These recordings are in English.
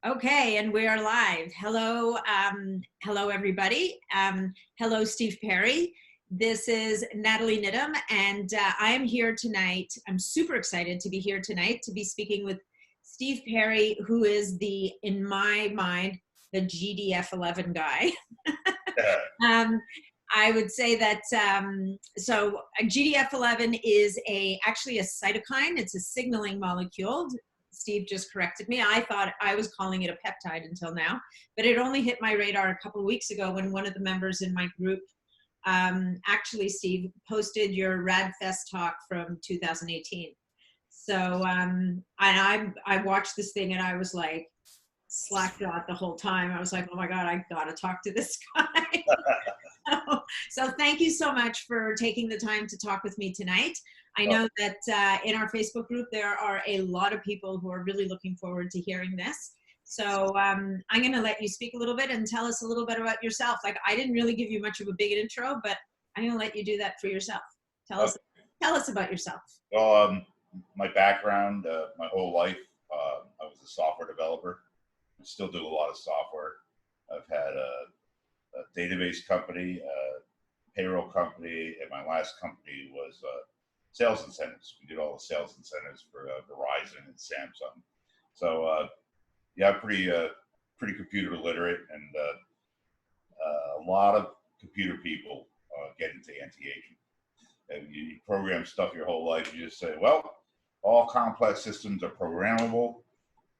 Okay, and we are live. Hello, hello everybody. Hello, Steve Perry. This is Natalie Nidham, and I am here tonight. I'm super excited to be here tonight to be speaking with Steve Perry, who is in my mind, the GDF11 guy. I would say that, so GDF11 is actually a cytokine. It's a signaling molecule. Steve just corrected me. I thought I was calling it a peptide until now, but it only hit my radar a couple of weeks ago when one of the members in my group, actually, Steve, posted your RadFest talk from 2018. So I watched this thing and I was like slackjawed the whole time. I was like, oh my God, I gotta talk to this guy. So thank you so much for taking the time to talk with me tonight. I know that in our Facebook group, there are a lot of people who are really looking forward to hearing this. So I'm going to let you speak a little bit and tell us a little bit about yourself. Like, I didn't really give you much of a big intro, but I'm going to let you do that for yourself. Tell us about yourself. Well, my background, my whole life, I was a software developer. I still do a lot of software. I've had a database company, a payroll company, and my last company was sales incentives. We did all the sales incentives for Verizon and Samsung. So yeah, I'm pretty computer literate, and a lot of computer people get into anti-aging. And you program stuff your whole life. You just say, well, all complex systems are programmable,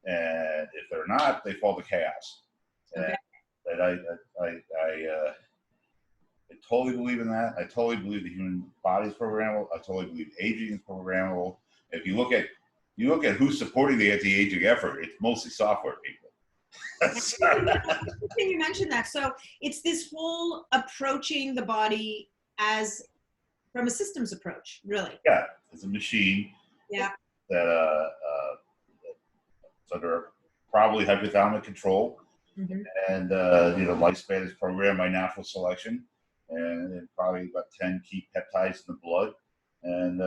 and if they're not, they fall to chaos. Okay. And I totally believe in that. I totally believe the human body is programmable. I totally believe aging is programmable. If you look at who's supporting the anti-aging effort, it's mostly software people. You mentioned that. So it's this whole approaching the body as from a systems approach, really. Yeah, it's a machine. Yeah. That it's under probably hypothalamic control, and lifespan is programmed by natural selection, and probably about 10 key peptides in the blood, and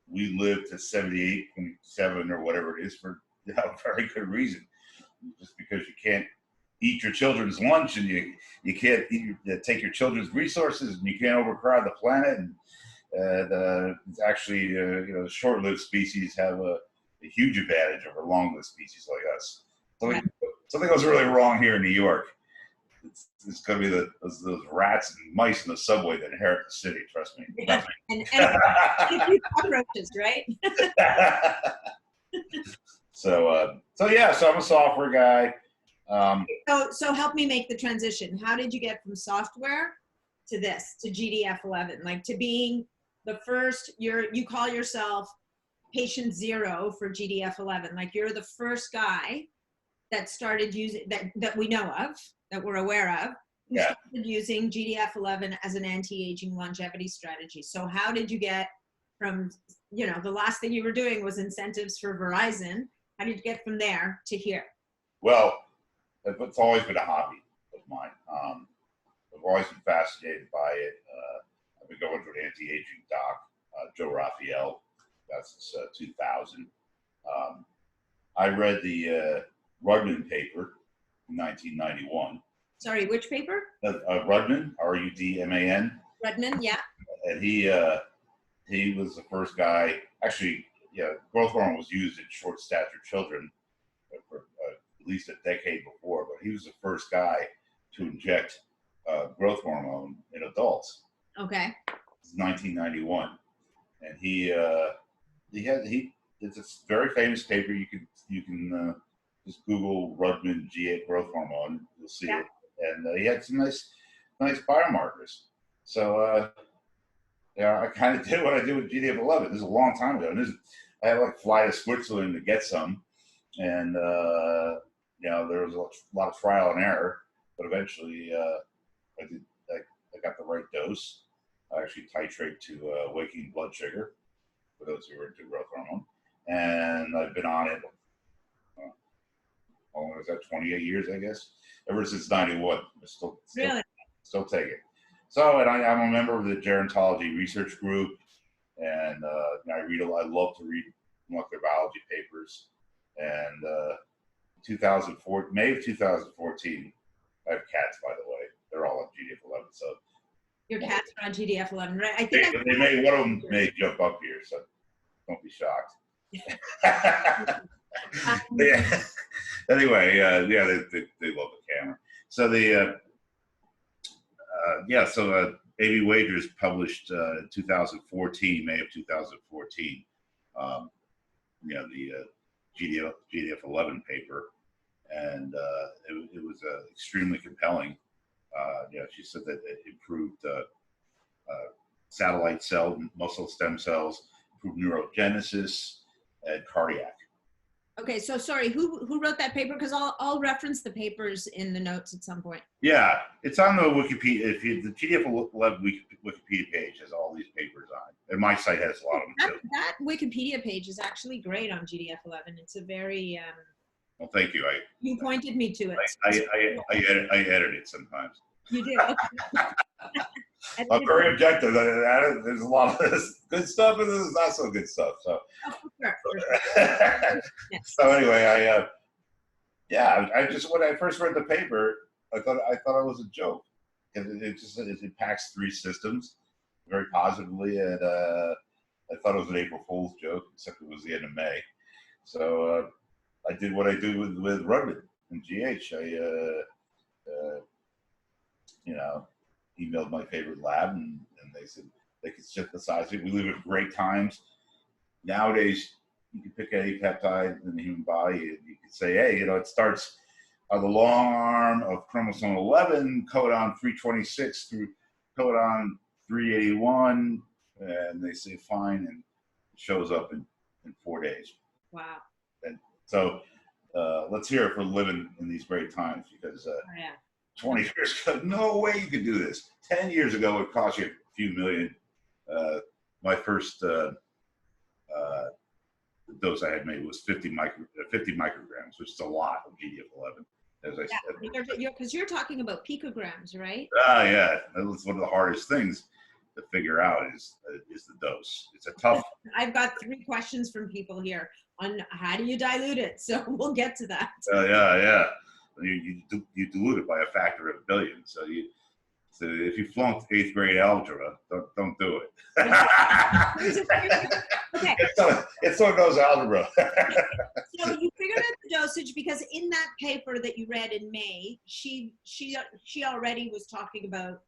we live to 78.7 or whatever it is for a very good reason. Just because you can't eat your children's lunch, and you can't take your children's resources, and you can't overcrowd the planet, and it's actually the short-lived species have a huge advantage over long-lived species like us. Something goes really wrong here in New York. It's going to be those rats and mice in the subway that inherit the city. Trust me. Yeah. And cockroaches, right? So I'm a software guy. So help me make the transition. How did you get from software to this, to GDF11, like to being the first? You call yourself patient zero for GDF11, like you're the first guy that started using that we know of, that we're aware of, who started using GDF11 as an anti-aging longevity strategy. So how did you get from, the last thing you were doing was incentives for Verizon. How did you get from there to here? Well, it's always been a hobby of mine. I've always been fascinated by it. I've been going to an anti-aging doc, Joe Raphael. That's since 2000. I read the Rudman paper in 1991. Sorry, which paper? Rudman, R-U-D-M-A-N. Rudman, yeah. And he was the first guy. Actually, growth hormone was used in short-statured children for at least a decade before, but he was the first guy to inject growth hormone in adults. Okay. It's 1991, and it's a very famous paper. You can just Google Rudman G8 growth hormone. You'll see it, and he had some nice biomarkers. So I kind of did what I did with GDF11. This is a long time ago, and I had to fly to Switzerland to get some, and there was a lot of trial and error, but eventually I got the right dose. I actually titrate to waking blood sugar for those who are into growth hormone, and I've been on it. How long was that? 28 years, I guess. Ever since '91, still take it. So, and I'm a member of the gerontology research group, and I love to read molecular biology papers, and 2004, May of 2014. I have cats, by the way. They're all on GDF11. So Your cats are on GDF11, right? I they, think they may, one of them may jump up here, so don't be shocked. Yeah. Anyway, yeah, they love the camera. So A.B. Wagers published in 2014, May of 2014, the GDF11 paper, and it was extremely compelling. She said that it improved satellite cell, muscle stem cells, improved neurogenesis, and cardiac. Okay, so sorry, who wrote that paper? Because I'll reference the papers in the notes at some point. Yeah, it's on the Wikipedia. The GDF11 Wikipedia page has all these papers on it, and my site has a lot of them too. That Wikipedia page is actually great on GDF11. It's a very well, thank you. You pointed me to it. I edit it sometimes. You do. Okay. I'm very objective. There's a lot of this good stuff and there's not so good stuff. So, so anyway, I just when I first read the paper, I thought it was a joke because it packs 3 systems very positively, and I thought it was an April Fool's joke, except it was the end of May. So I did what I do with Rudman and GH. Emailed my favorite lab, and they said they could synthesize it. We live at great times. Nowadays, you can pick any peptide in the human body, and you can say, hey, it starts on the long arm of chromosome 11, codon 326 through codon 381, and they say fine, and it shows up in 4 days. Wow. And so let's hear it for living in these great times, because 20 years ago, no way you could do this. 10 years ago, it cost you a few million. My first dose I had made was 50 micrograms, which is a lot of GDF11. As I said, because you're talking about picograms, right? Yeah, that was one of the hardest things to figure out is the dose. It's a tough. I've got 3 questions from people here on how do you dilute it. So we'll get to that. Yeah. You dilute it by a factor of a billion. So if you flunked 8th grade algebra, don't do it. Okay. It's so goes algebra. So you figured out the dosage because in that paper that you read in May, she already was talking about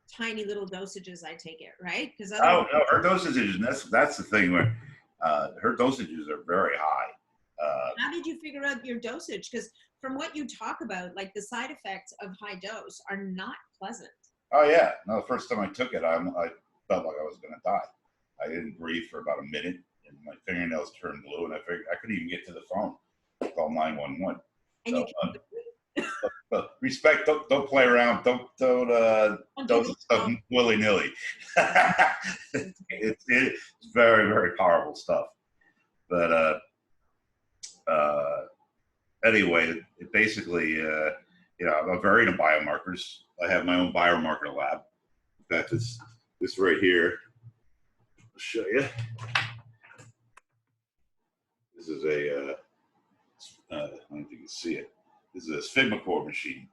tiny little dosages. I take it, right? Because no, her dosages, and that's the thing where her dosages are very high. How did you figure out your dosage? Because from what you talk about, like the side effects of high dose are not pleasant. Oh yeah, no. The first time I took it, I felt like I was going to die. I didn't breathe for about a minute, and my fingernails turned blue, and I figured I couldn't even get to the phone. Call 911. And so, respect. Don't play around. Don't dose stuff willy nilly. It's very, very powerful stuff. But anyway, it basically, I'm very into biomarkers. I have my own biomarker lab. In fact, this right here. I'll show you. This is a, I don't think you can see it. This is a Sigma core machine.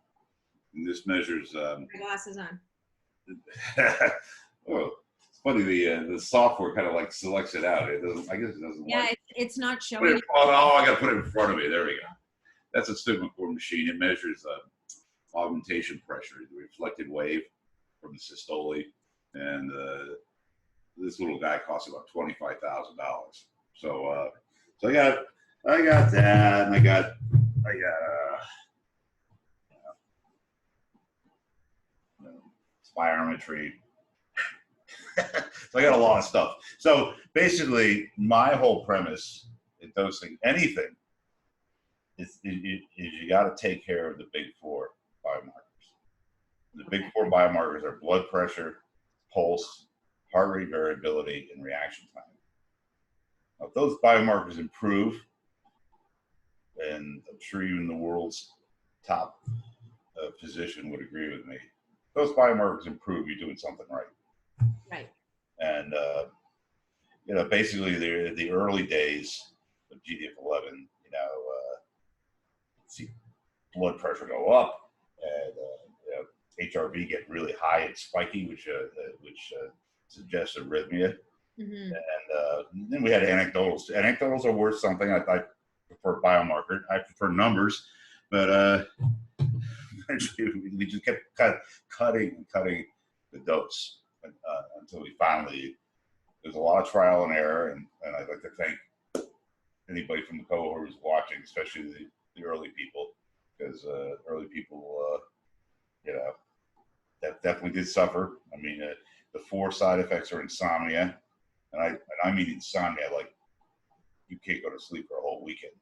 And this measures. My glasses on. Well, it's funny, the software kind of like selects it out. It doesn't, I guess it doesn't. Yeah, like it's not showing. I got to put it in front of me. There we go. That's a Sigma core machine. It measures augmentation pressure, the reflected wave from the systole, and this little guy costs about $25,000. So I got that, and I got spirometry. So I got a lot of stuff. So basically, my whole premise in dosing anything is you got to take care of the big 4 biomarkers. The big 4 biomarkers are blood pressure, pulse, heart rate variability, and reaction time. Now, if those biomarkers improve, and I'm sure even the world's top physician would agree with me, those biomarkers improve, you're doing something right. Right. And basically the early days of GDF11, see blood pressure go up, and HRV get really high and spiky, which suggests arrhythmia. Mm-hmm. And then we had anecdotals. Anecdotals are worth something. I prefer biomarker. I prefer numbers, but we just kept cutting the dose until we finally. There's a lot of trial and error, and I'd like to thank anybody from the cohort who's watching, especially the early people, because early people, that definitely did suffer. I mean, the 4 side effects are insomnia, and I mean insomnia, like you can't go to sleep for a whole weekend.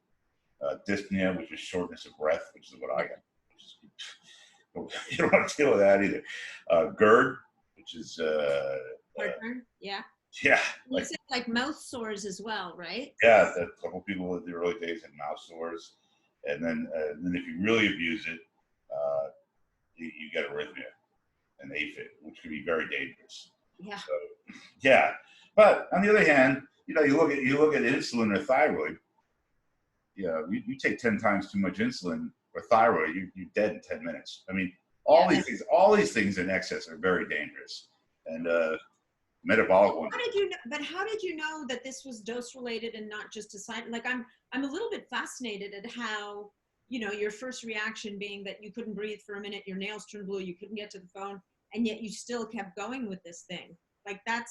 Dyspnea, which is shortness of breath, which is what I got. You don't want to deal with that either. GERD, which is Heartburn, yeah. Yeah. You said like mouth sores as well, right? Yeah, a couple people in the early days had mouth sores, and then if you really abuse it, you get arrhythmia and AFib, which can be very dangerous. Yeah. So, yeah, but on the other hand, you look at insulin or thyroid. Yeah, you take 10 times too much insulin or thyroid, you're dead in 10 minutes. I mean, all these things in excess are very dangerous, and metabolic ones. How did you know that this was dose related and not just a side? Like I'm a little bit fascinated at how, your first reaction being that you couldn't breathe for a minute, your nails turned blue, you couldn't get to the phone, and yet you still kept going with this thing. Like that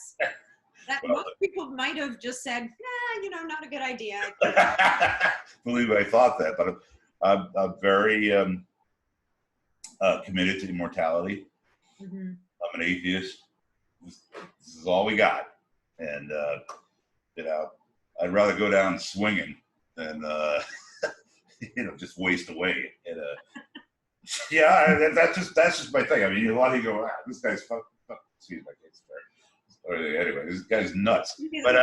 well, most people might have just said, not a good idea. Believe me, I thought that, but I'm very committed to immortality. Mm-hmm. I'm an atheist. This is all we got, and I'd rather go down swinging than just waste away. And yeah, that's just my thing. I mean, a lot of you go, this guy's excuse my case there. Anyway, this guy's nuts. But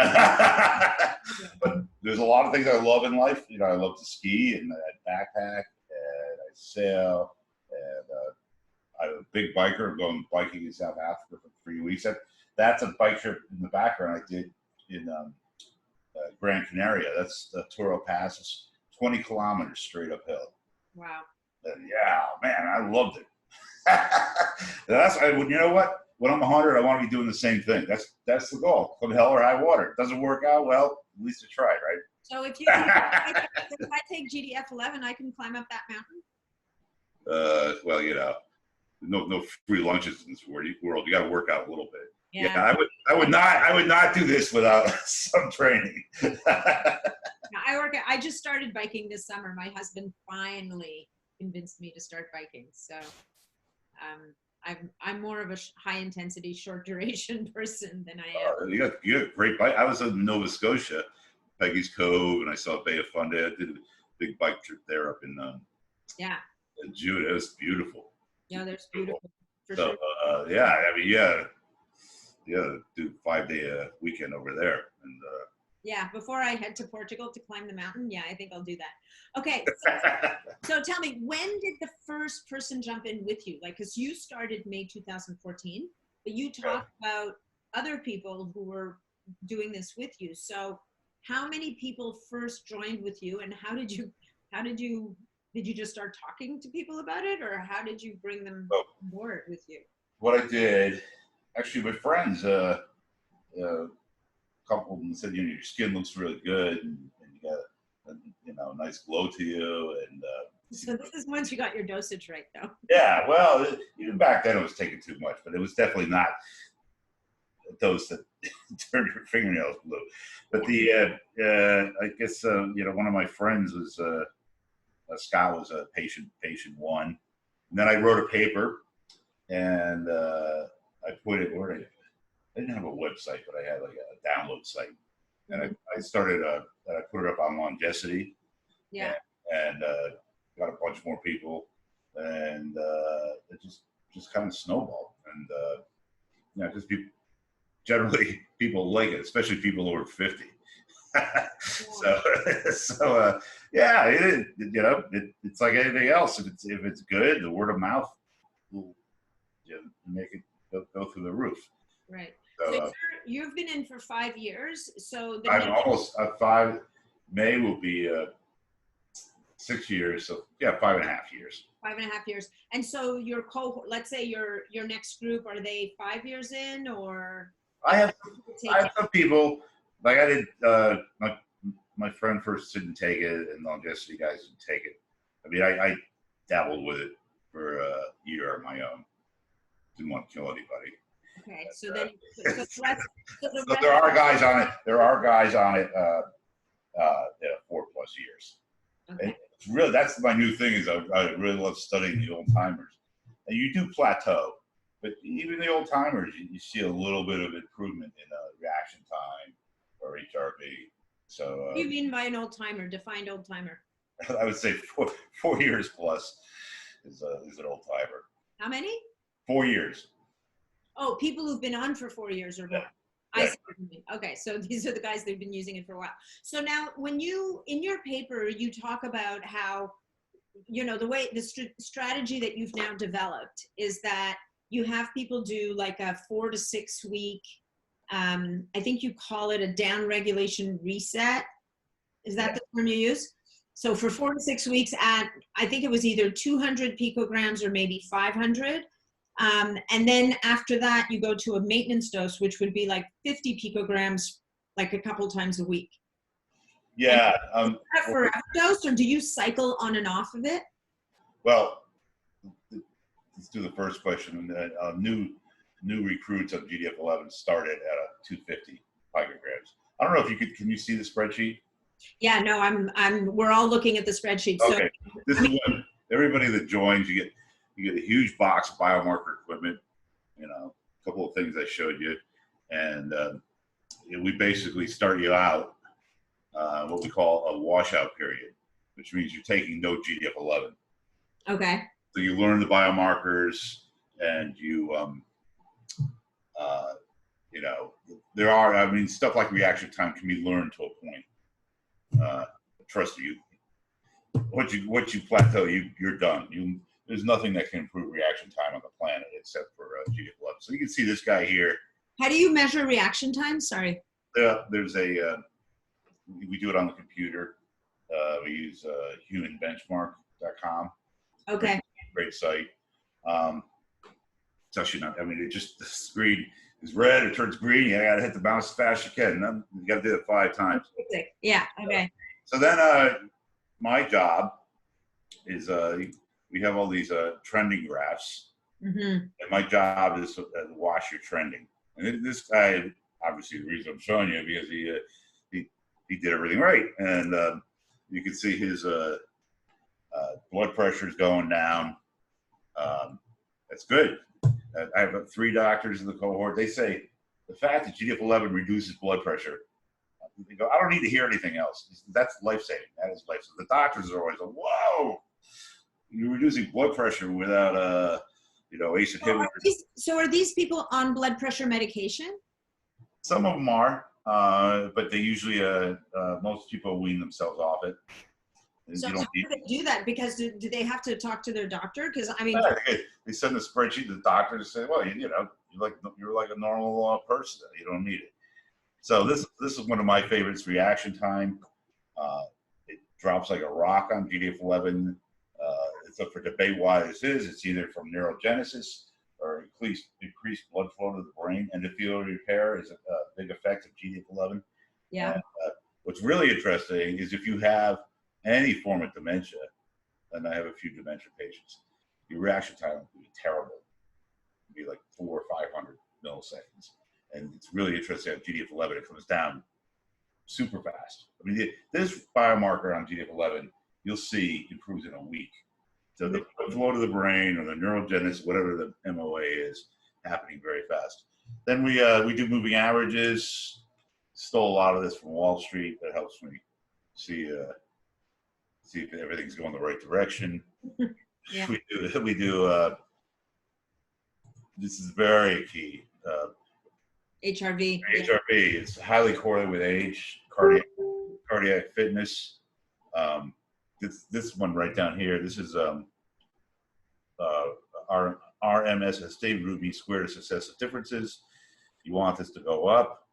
but there's a lot of things I love in life. I love to ski and I backpack and I sail, and I'm a big biker. I'm going biking in South Africa for 3 weeks. That's a bike trip in the background I did in Gran Canaria. That's the Toro Pass. It's 20 kilometers straight uphill. Wow. And yeah, man, I loved it. You know what? When I'm 100, I want to be doing the same thing. That's the goal. Come hell or high water. It doesn't work out, well, at least I tried, right? So if I take GDF11, I can climb up that mountain? Well, no free lunches in this world. You got to work out a little bit. Yeah, I would not do this without some training. I just started biking this summer. My husband finally convinced me to start biking. So I'm more of a high intensity, short duration person than I am. You got great bike. I was in Nova Scotia, Peggy's Cove, and I saw Bay of Fundy. I did a big bike trip there up in June. It was beautiful. Yeah, there's beautiful. For so sure. Do 5-day weekend over there, and before I head to Portugal to climb the mountain, I think I'll do that. Okay, so tell me, when did the first person jump in with you? Like, because you started May 2014, but you talked about other people who were doing this with you. So how many people first joined with you, and how did you just start talking to people about it, or how did you bring them on board with you? What I did, actually, my friends, a couple of them said, your skin looks really good, and you got a nice glow to you. And so this is once you got your dosage right, though. Yeah, well, even back then it was taking too much, but it was definitely not a dose that turned your fingernails blue. But I guess one of my friends was Scott was a patient one, and then I wrote a paper, and I put it where I didn't have a website, but I had like a download site, and I started I put it up on Longevity, and got a bunch more people, and it just kind of snowballed, and because people like it, especially people over 50. It's like anything else. If it's good, the word of mouth will make it go through the roof. Right. So you've been in for 5 years. So I'm almost 5. May will be 6 6 years. So yeah, 5.5 years. 5.5 years. And so your cohort, let's say your next group, are they 5 years in, or? I have some people, like I did, my friend first didn't take it, and longevity guys didn't take it. I mean, I dabbled with it for a year on my own. Didn't want to kill anybody. Okay, so then so there are guys on it. There are guys on it 4+ years. Okay. And it's really, that's my new thing, is I really love studying the old timers. And you do plateau, but even the old timers, you see a little bit of improvement in reaction time or HRV. So what do you mean by an old timer? Defined old timer. I would say 4 years plus is an old timer. How many? 4 years. Oh, people who've been on for 4 years or more. Yeah. I see what you mean. Okay, so these are the guys that've been using it for a while. So now, when you, in your paper, you talk about how, you know, the way, the strategy that you've now developed is that you have people do like a 4 to 6 week, I think you call it a down regulation reset. Is that the term you use? So for 4 to 6 weeks at, I think it was either 200 picograms or maybe 500. And then after that, you go to a maintenance dose, which would be like 50 picograms, like a couple times a week. Yeah. Is that a forever dose, or do you cycle on and off of it? Well, let's do the first question. New recruits of GDF11 started at 250 picograms. I don't know if you could. Can you see the spreadsheet? Yeah, no, we're all looking at the spreadsheet. Okay. So, This is when everybody that joins, you get a huge box of biomarker equipment, you know, a couple of things I showed you, and we basically start you out what we call a washout period, which means you're taking no GDF11. Okay. So you learn the biomarkers, and you you know, there are, I mean, stuff like reaction time can be learned to a point. Trust you. Once you plateau, you're done. There's nothing that can improve reaction time on the planet except for GDF11. So you can see this guy here. How do you measure reaction time? Sorry. There's a, we do it on the computer. We use humanbenchmark.com. Okay. Great site. It's actually not, I mean, it just, the screen is red, it turns green, you gotta hit the mouse as fast as you can. And you gotta do it 5 times. Yeah, okay. So then my job is, we have all these trending graphs. Mm-hmm. And my job is to watch your trending. And this guy, obviously the reason I'm showing you, because he did everything right. And you can see his blood pressure is going down. That's good. I have 3 doctors in the cohort. They say the fact that GDF11 reduces blood pressure, they go, I don't need to hear anything else. That's life-saving. That is life-saving. The doctors are always like, whoa, you're reducing blood pressure without you know, ACE inhibitors. So are these people on blood pressure medication? Some of them are, but they usually, most people wean themselves off it. So how do they do that? Because do they have to talk to their doctor? Because I mean, they send the spreadsheet to the doctor to say, well, you know, you're like a normal person. You don't need it. So this is one of my favorites. Reaction time. It drops like a rock on GDF11. It's up for debate why this is. It's either from neurogenesis or increased blood flow to the brain. Endothelial repair is a big effect of GDF11. Yeah. And, what's really interesting is if you have any form of dementia, and I have a few dementia patients, your reaction time would be terrible. It would be like 400 or 500 milliseconds. And it's really interesting on GDF11, it comes down super fast. I mean, this biomarker on GDF11, you'll see improves in a week. So the flow to the brain or the neurogenesis, whatever the MOA is, happening very fast. Then we do moving averages. Stole a lot of this from Wall Street. That helps me see if everything's going the right direction. Yeah. We do this is very key. HRV. HRV is highly correlated with age, cardiac fitness. This one right down here, this is our RMSSD root mean squared to assess the differences. You want this to go up.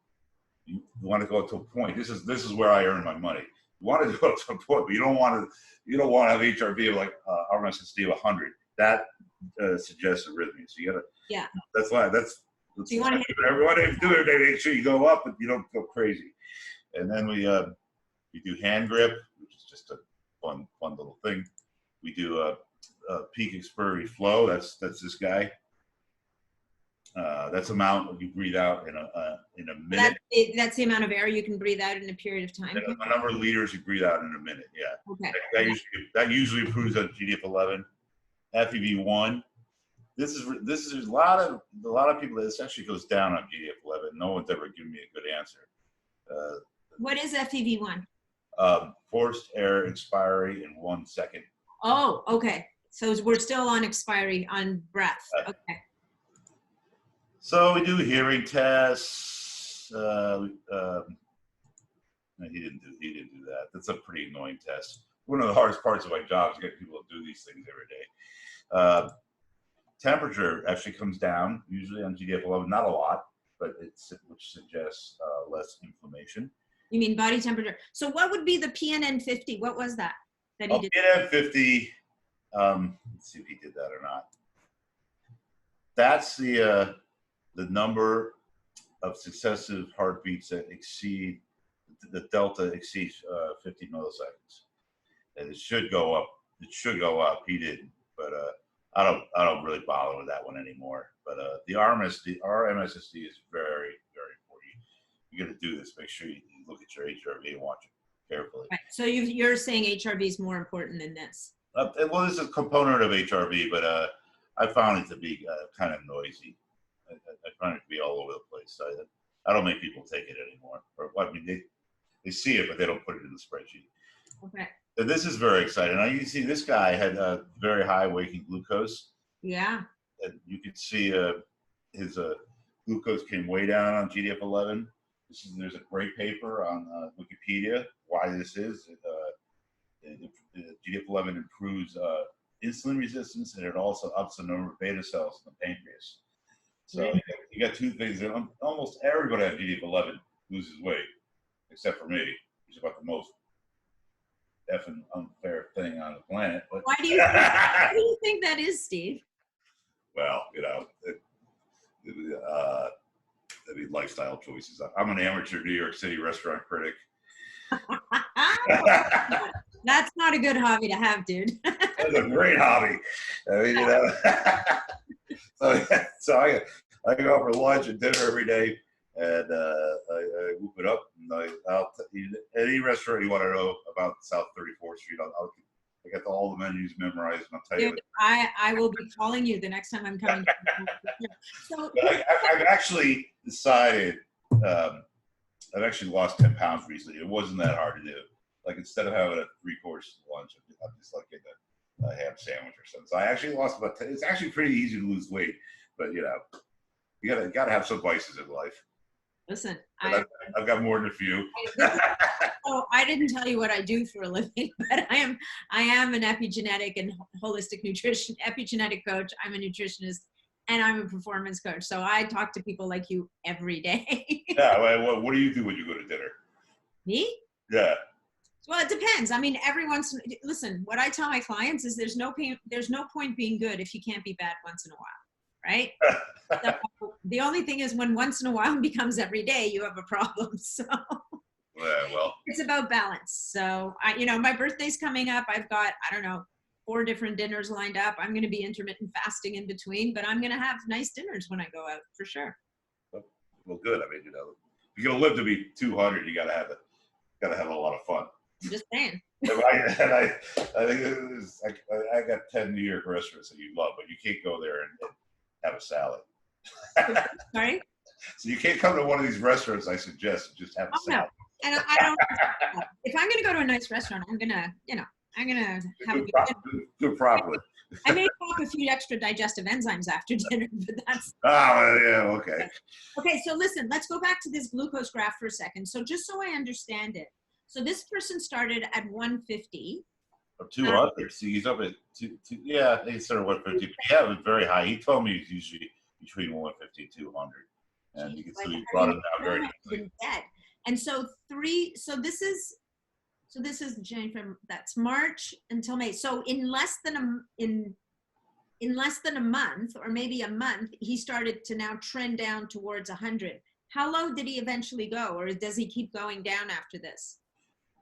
You want to go to a point. This is where I earn my money. You want to do it up to a point, but you don't want to have HRV of like RMSSD of 100. That suggests arrhythmia. So you gotta. Yeah. That's why. That's so you want to everyone do it. They make sure you go up, but you don't go crazy. And then we do hand grip, which is just a fun little thing. We do a peak expiratory flow. That's this guy. That's the amount you breathe out in a minute. That's the amount of air you can breathe out in a period of time. And a number of liters you breathe out in a minute. Yeah. Okay. That usually improves on GDF11, FEV1. This is a lot of people. This actually goes down on GDF11. No one's ever given me a good answer. What is FEV1? Forced air expiry in 1 second. Oh, okay. So we're still on expiry on breath. Okay. So we do hearing tests. No, he didn't do that. That's a pretty annoying test. One of the hardest parts of my job is to get people to do these things every day. Temperature actually comes down, usually on GDF11, not a lot, but which suggests less inflammation. You mean body temperature? So what would be the PNN50? What was that he did? PNN50. Let's see if he did that or not. That's the number of successive heartbeats that exceed the delta exceeds 50 milliseconds, and it should go up. It should go up. He didn't, but I don't really bother with that one anymore. But the RMSSD is very, very important. You got to do this. Make sure you look at your HRV and watch it carefully. Right. So you're saying HRV is more important than this? Well, this is a component of HRV, but I found it to be kind of noisy. I find it to be all over the place. I don't make people take it anymore. Or I mean, they see it, but they don't put it in the spreadsheet. Okay. And this is very exciting. Now you can see this guy had very high waking glucose. Yeah. And you can see his glucose came way down on GDF11. There's a great paper on Wikipedia why this is. GDF11 improves insulin resistance, and it also ups the number of beta cells in the pancreas. So you got two things. Almost everybody on GDF11 loses weight, except for me, which is about the most effing unfair thing on the planet. But why do you think that is, Steve? Well, I mean, lifestyle choices. I'm an amateur New York City restaurant critic. That's not a good hobby to have, dude. That's a great hobby. I mean, so I go out for lunch and dinner every day, and I whoop it up. And I'll any restaurant you want to know about South 34th Street, I got all the menus memorized, and I'll tell you. I will be calling you the next time I'm coming. So I've actually decided. I've actually lost 10 pounds recently. It wasn't that hard to do. Like instead of having a 3-course lunch, I'm just like getting a ham sandwich or something. So I actually lost about 10. It's actually pretty easy to lose weight, but you gotta have some vices in life. Listen, I've got more than a few. So I didn't tell you what I do for a living, but I am an epigenetic and holistic nutrition epigenetic coach. I'm a nutritionist, and I'm a performance coach. So I talk to people like you every day. Yeah. What do you do when you go to dinner? Me? Yeah. Well, it depends. I mean, listen, what I tell my clients is there's no point being good if you can't be bad once in a while, right? So the only thing is when once in a while becomes every day, you have a problem. So well, it's about balance. So my birthday's coming up. I've got, 4 different dinners lined up. I'm going to be intermittent fasting in between, but I'm going to have nice dinners when I go out for sure. Well, good. I mean, if you're going to live to be 200, you got to have a lot of fun. I'm just saying. I think I got 10 New York restaurants that you love, but you can't go there and have a salad. Sorry? So you can't come to one of these restaurants I suggest and just have a salad. No. And I don't. If I'm going to go to a nice restaurant, I'm going to have a good dinner. Do properly. I may pop a few extra digestive enzymes after dinner, but that's. Oh, yeah, okay. Okay, so listen, let's go back to this glucose graph for a second. So just so I understand it. So this person started at 150. 200. See, he's up at yeah, he started at 150. But yeah, it was very high. He told me he's usually between 150 and 200. And you can see he brought it down very quickly. And so this is So this is January, that's March until May. So in less than a month, or maybe a month, he started to now trend down towards 100. How low did he eventually go, or does he keep going down after this?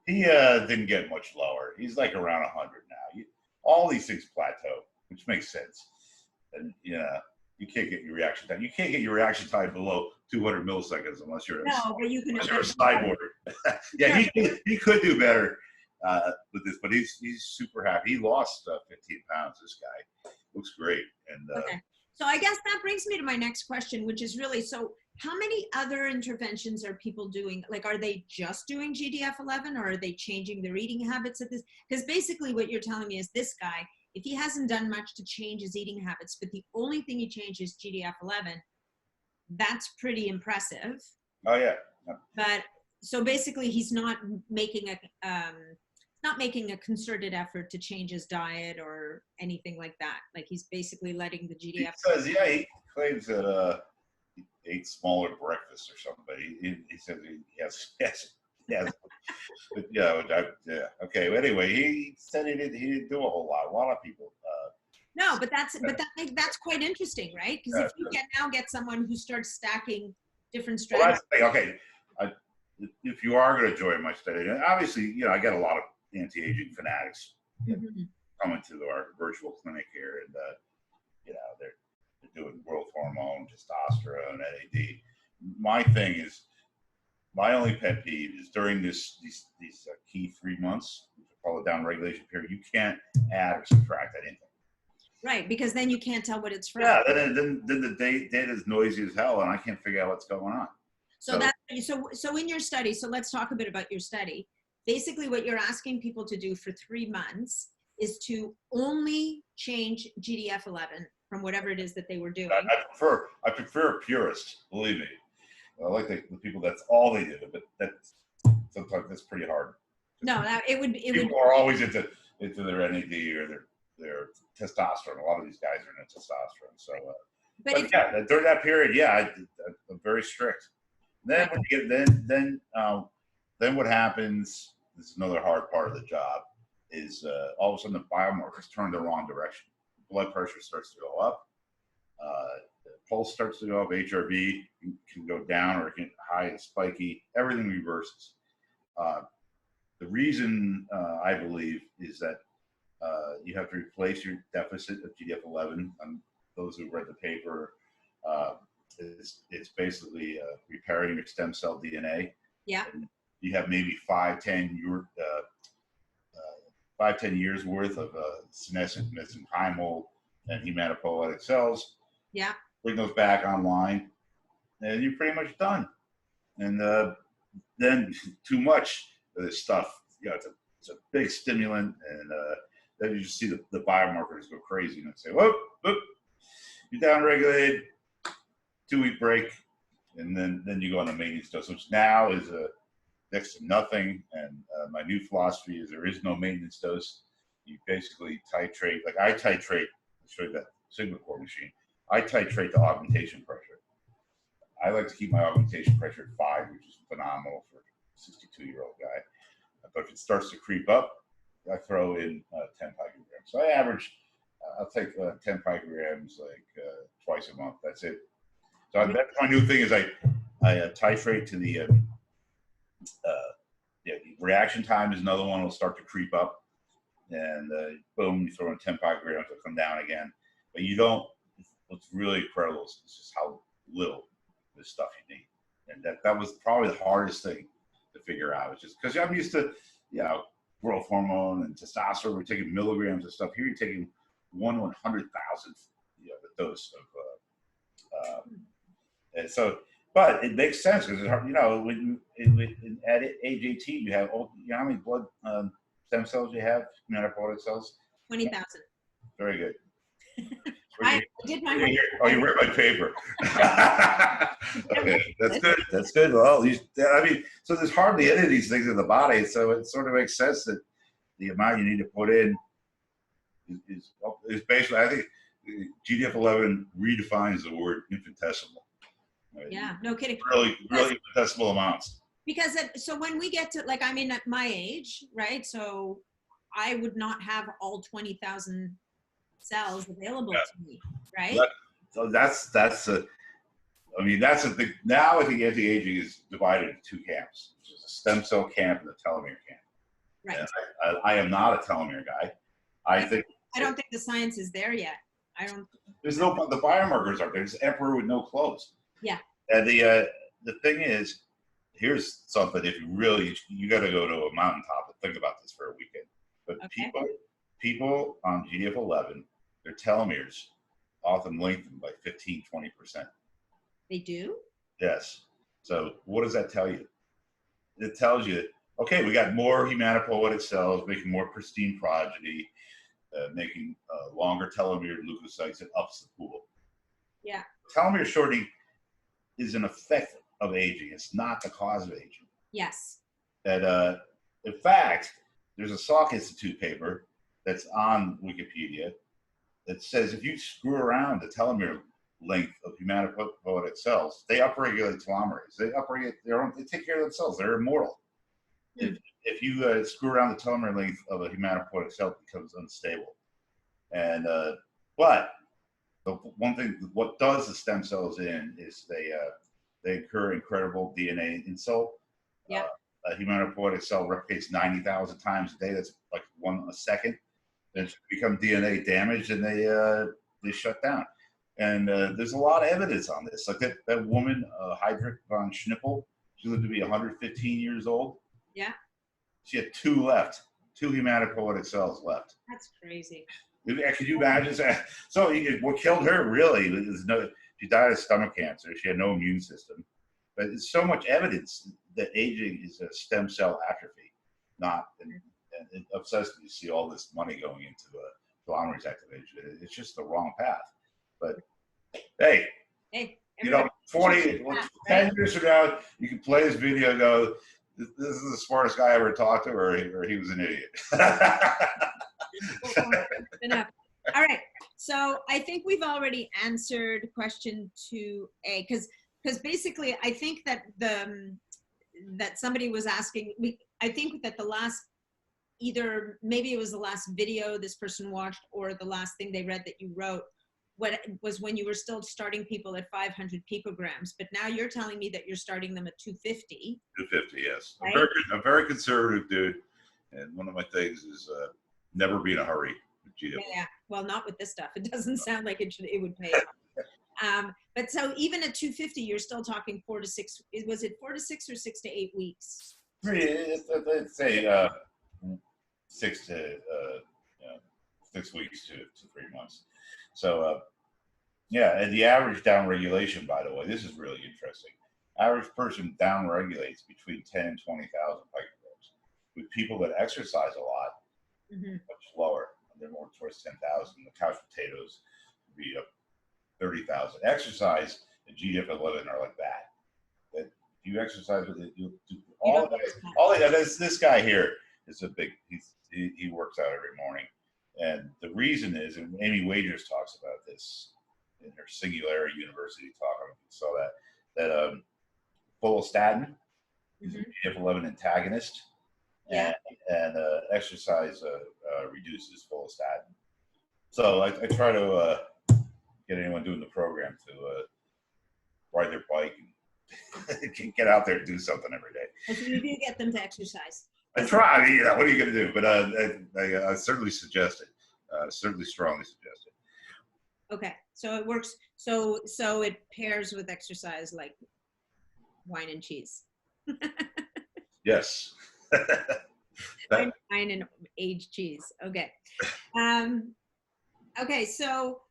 He didn't get much lower. He's like around 100 now. All these things plateau, which makes sense. And you can't get your reaction time. You can't get your reaction time below 200 milliseconds unless you're but you can. Unless you're a cyborg. Yeah, he could do better with this, but he's super happy. He lost 15 pounds. This guy looks great. And okay. So I guess that brings me to my next question, which is really, so how many other interventions are people doing? Like, are they just doing GDF11, or are they changing their eating habits at this? Because basically what you're telling me is this guy, if he hasn't done much to change his eating habits, but the only thing he changed is GDF11, that's pretty impressive. Oh yeah. But so basically he's not making a concerted effort to change his diet or anything like that. Like, he's basically letting the GDF. He says, yeah, he claims that he ate smaller breakfast or something. He says he has but yeah, okay. But anyway, he said he didn't do a whole lot. A lot of people. No, but that's quite interesting, right? Because if you get someone who starts stacking different strategies. Well, okay, if you are going to join my study, and obviously, I get a lot of anti-aging fanatics coming to our virtual clinic here, and they're doing growth hormone, testosterone, NAD. My only pet peeve is during these key 3 months, which we call the down regulation period, you can't add or subtract anything. Right, because then you can't tell what it's from. Yeah, then the data is noisy as hell, and I can't figure out what's going on. So in your study, so let's talk a bit about your study. Basically, what you're asking people to do for 3 months is to only change GDF11 from whatever it is that they were doing. I prefer a purist, believe me. I like the people that's all they did, but sometimes that's pretty hard. No, people are always into their NAD or their testosterone. A lot of these guys are into testosterone. So, but yeah, during that period, I'm very strict. Then when you get then what happens? This is another hard part of the job. Is all of a sudden the biomarkers turn the wrong direction. Blood pressure starts to go up. The pulse starts to go up. HRV can go down, or it can high and spiky. Everything reverses. The reason I believe is that you have to replace your deficit of GDF11. Those who read the paper, it's basically repairing your stem cell DNA. Yeah. And you have maybe 5-10 years worth of senescent mesenchymal and hematopoietic cells. Yeah. Bring those back online, and you're pretty much done. And then too much of this stuff, it's a big stimulant, and then you just see the biomarkers go crazy, and say, whoop, you're downregulated, 2-week break, and then you go on the maintenance dose, which now is next to nothing. And my new philosophy is there is no maintenance dose. You basically titrate, like I titrate. I'll show you that signal core machine. I titrate the augmentation pressure. I like to keep my augmentation pressure at 5, which is phenomenal for a 62-year-old guy. But if it starts to creep up, I throw in 10 picograms. So I average, I'll take 10 picograms like twice a month. That's it. So that's my new thing is I titrate to the reaction time is another one. Will start to creep up, and boom, you throw in 10 picograms, it'll come down again. But you don't. What's really incredible is just how little this stuff you need, and that was probably the hardest thing to figure out. It's just because I'm used to, growth hormone and testosterone. We're taking milligrams of stuff. Here you're taking 1/100,000th, the dose of. And so, but it makes sense because when at age 18 you have how many blood stem cells you have, hematopoietic cells? 20,000. Very good. I did my homework. Oh, you read my paper. Okay, that's good. That's good. Well, so there's hardly any of these things in the body, so it sort of makes sense that the amount you need to put in is basically, I think, GDF11 redefines the word infinitesimal. Right? Yeah, no kidding. Really infinitesimal amounts. Because so when we get to, like, I mean, at my age, right? So I would not have all 20,000 cells available Yeah. to me, right? So that's a, I mean, that's a big, now I think anti-aging is divided into two camps, which is a stem cell camp and a telomere camp. Right. And I am not a telomere guy. I think I don't think the science is there yet. I don't. there's no, the biomarkers are there. There's emperor with no clothes. Yeah. And the thing is, here's something. If you really, you got to go to a mountaintop and think about this for a weekend. But Okay. people on GDF11, their telomeres often lengthen by 15–20%. They do? Yes. So what does that tell you? It tells you, okay, we got more hematopoietic cells making more pristine progeny, making longer telomere leukocytes. It ups the pool. Yeah. Telomere shortening is an effect of aging. It's not the cause of aging. Yes. That, in fact, there's a Salk Institute paper that's on Wikipedia that says if you screw around the telomere length of hematopoietic cells, they upregulate telomerase. They upregulate their own. They take care of themselves. They're immortal. If you screw around the telomere length of a hematopoietic cell, it becomes unstable. And but the one thing, what does the stem cells in is they incur incredible DNA insult. Yeah. A hematopoietic cell replicates 90,000 times a day. That's like 1 a second. Then become DNA damaged, and they shut down. And there's a lot of evidence on this. Like that woman, Heydrich von Schnippel, she lived to be 115 years old. Yeah. She had 2 left, 2 hematopoietic cells left. That's crazy. Could you imagine that? So what killed her really is she died of stomach cancer. She had no immune system. But there's so much evidence that aging is a stem cell atrophy, not. And it upsets me to see all this money going into telomerase activation. It's just the wrong path. But hey, you know, 10 years from now, you can play this video and go, this is the smartest guy I ever talked to, or he was an idiot. Enough. All right. So I think we've already answered question 2A, because basically I think that that somebody was asking, I think that the last, either maybe it was the last video this person watched or the last thing they read that you wrote, what was when you were still starting people at 500 picograms, but now you're telling me that you're starting them at 250. 250, yes. Right? I'm very conservative dude, and one of my things is never be in a hurry with GDF. Yeah, well, not with this stuff. It doesn't sound like it would pay off. But so even at 250, you're still talking 4 to 6. Was it 4 to 6 or 6 to 8 weeks? Let's say 6 to 6 weeks to 3 months. So yeah, and the average downregulation, by the way, this is really interesting. Average person downregulates between 10 and 20,000 picograms. With people that exercise a lot, much lower. They're more towards 10,000. The couch potatoes would be up 30,000. Exercise and GDF11 are like that. That if you exercise with it, you'll do this guy here is a big. He works out every morning, and the reason is, and Amy Wagers talks about this in her Singularity University talk. I don't know if you saw that follistatin is a GDF11 antagonist. Yeah. And exercise reduces follistatin. So I try to get anyone doing the program to ride their bike and get out there and do something every day. So you do get them to exercise. I try. I mean, what are you going to do? But I certainly suggest it. Certainly strongly suggest it. Okay, so it works. So it pairs with exercise like wine and cheese. Yes. Wine and aged cheese. Okay. Okay, so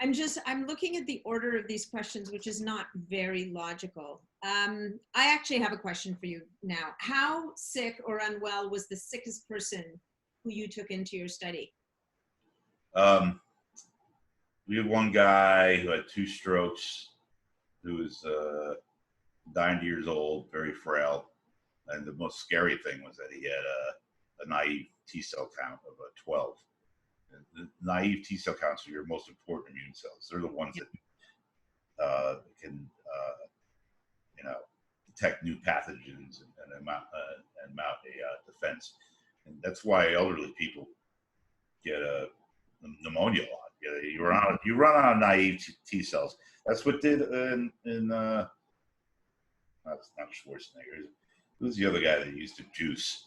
I'm looking at the order of these questions, which is not very logical. I actually have a question for you now. How sick or unwell was the sickest person who you took into your study? We had one guy who had 2 strokes, who was 90 years old, very frail. And the most scary thing was that he had a naive T cell count of 12. The naive T cell counts are your most important immune cells. They're the ones that can, detect new pathogens and mount a defense. And that's why elderly people get pneumonia a lot. You run out of naive T cells. That's what did in not Schwarzenegger. Who's the other guy that used to juice?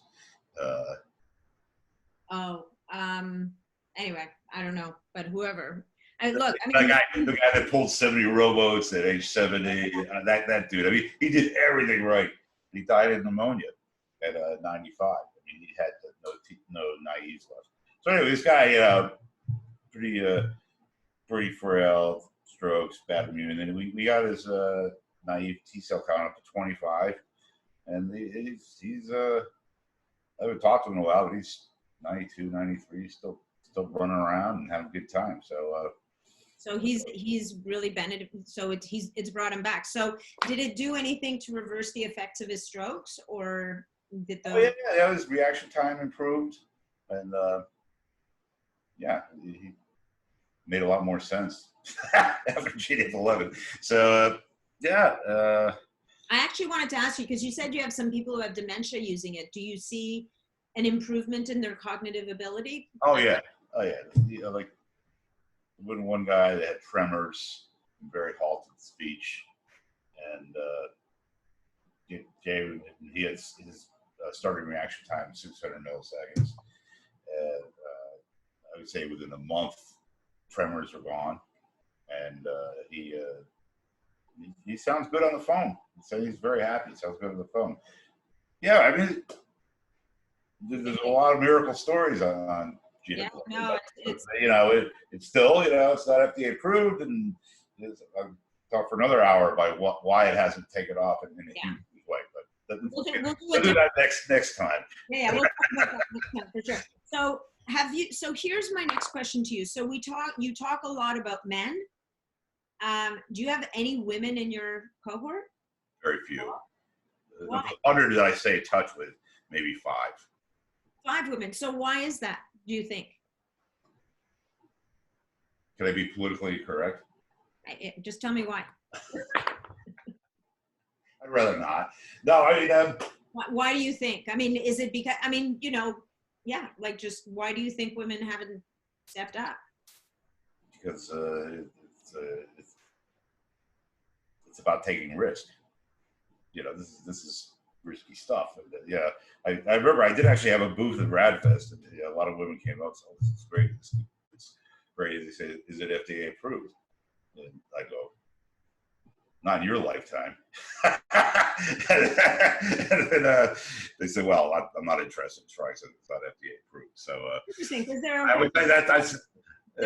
Anyway, I don't know, but whoever. Look, I the mean, guy that pulled 70 rowboats at age 70. That dude. I mean, he did everything right. He died of pneumonia at 95. I mean, he had no naives left. So anyway, this guy, pretty frail, strokes, bad immune, and we got his naive T cell count up to 25, and he's I haven't talked to him in a while, but he's 92, 93, still running around and having a good time. So he's really benefited. So it's brought him back. So did it do anything to reverse the effects of his strokes, or did the? Oh, yeah, his reaction time improved, and he made a lot more sense after GDF11. So I actually wanted to ask you, because you said you have some people who have dementia using it. Do you see an improvement in their cognitive ability? Oh yeah. Like one guy that had tremors, very halted speech, and he had his starting reaction time 600 milliseconds. And I would say within a month, tremors are gone, and he sounds good on the phone. So he's very happy. He sounds good on the phone. Yeah, I mean, there's a lot of miracle stories on GDF. Yeah, no, it's it's still it's not FDA approved, and I'll talk for another hour about why it hasn't taken off in a huge way. But we'll do that next time. Yeah, we'll talk about that next time for sure. So so here's my next question to you. So you talk a lot about men. Do you have any women in your cohort? Very few. Why? 100 that I stay in touch with, maybe 5. 5 women. So why is that, do you think? Can I be politically correct? Just tell me why. I'd rather not. No, I mean, why do you think? I mean, is it because, I mean, just why do you think women haven't stepped up? Because it's about taking risk. This is risky stuff. And, I remember I did actually have a booth at RadFest, and a lot of women came up. So this is great. It's great. They say, "Is it FDA approved?" And I go, "Not in your lifetime." and then they said, "Well, I'm not interested in trying, so it's not FDA approved." So interesting. Is I would say that's. I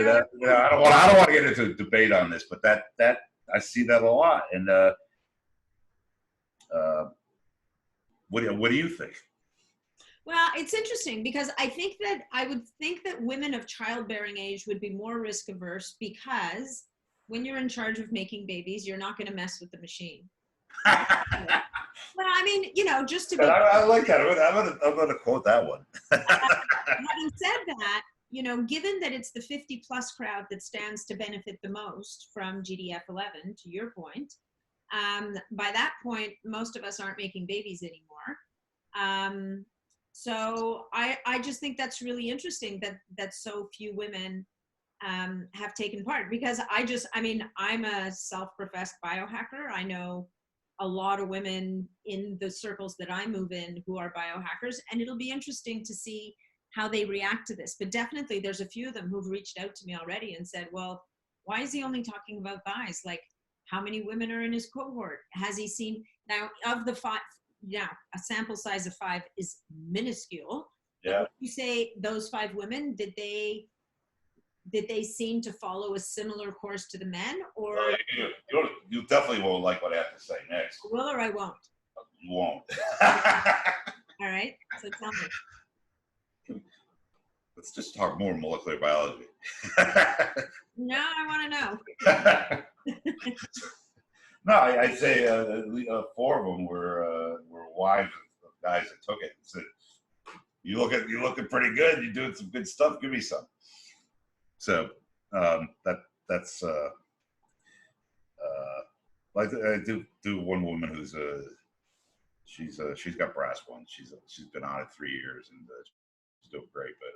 don't want to get into a debate on this, but that I see that a lot. And what do you think? Well, it's interesting because I would think that women of childbearing age would be more risk averse, because when you're in charge of making babies, you're not going to mess with the machine. Well, I mean, just to be. I like that. I'm gonna quote that one. Having said that, given that it's the 50+ crowd that stands to benefit the most from GDF11, to your point, by that point, most of us aren't making babies anymore. So I just think that's really interesting that so few women have taken part, because I'm a self-professed biohacker. I know a lot of women in the circles that I move in who are biohackers, and it'll be interesting to see how they react to this. But definitely there's a few of them who've reached out to me already and said, well, why is he only talking about guys? Like, how many women are in his cohort? Has he seen, now of the 5, a sample size of 5 is minuscule. Yeah. Would you say those 5 women, did they seem to follow a similar course to the men, or? You definitely won't like what I have to say next. I will, or I won't? You won't. All right, so tell me. Let's just talk more molecular biology. No, I want to know. No, I'd say 4 of them were wives of guys that took it and said, "You're looking pretty good. You're doing some good stuff. Give me some." So that's I do one woman who's she's got brass ones. She's been on it 3 years and she's doing great. But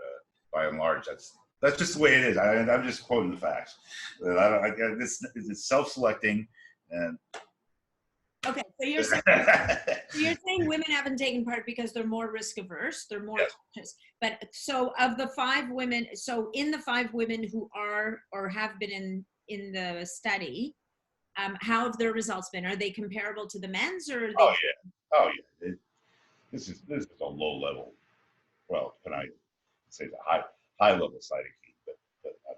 by and large, that's just the way it is. I'm just quoting the facts. This is self-selecting, and okay. So you're saying women haven't taken part because they're more risk averse, they're more conscious. But so of the 5 women, so in the 5 women who are or have been in the study, how have their results been? Are they comparable to the men's, or are they? Oh yeah. This is a low level. Well, can I say the high level cytokine? But I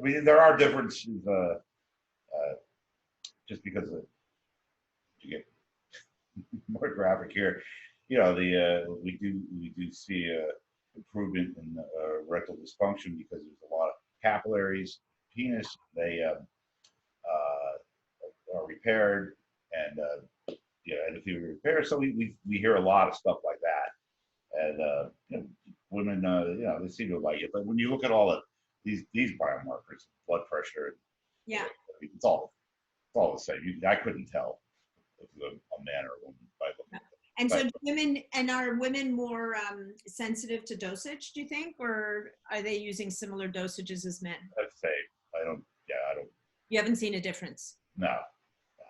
mean there are differences. Just because you get more graphic here, you know, we do see improvement in erectile dysfunction because there's a lot of capillaries, penis. They are repaired, and endothelial repair. So we hear a lot of stuff like that, and you know, women, you know, they seem to like it. But when you look at all of these biomarkers, blood pressure, Yeah, it's all the same. I couldn't tell if it was a man or a woman by looking at them. and so are women more sensitive to dosage, do you think, or are they using similar dosages as men? I'd say I don't. You haven't seen a difference? No.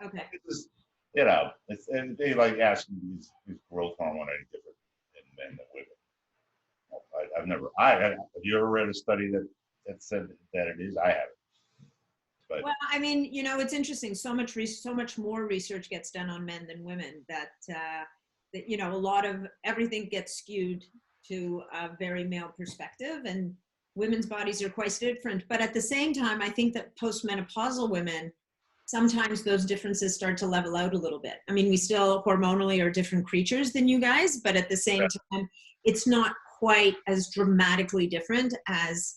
Okay. It's just, you know, and they like asking is growth hormone any different in men than women? Well, I've never. Have you ever read a study that said that it is? I haven't. But Well, I mean, you know, it's interesting. So much more research gets done on men than women. That you know, a lot of everything gets skewed to a very male perspective, and women's bodies are quite different. But at the same time, I think that postmenopausal women, sometimes those differences start to level out a little bit. I mean, we still hormonally are different creatures than you guys, but at the same time, it's not quite as dramatically different as,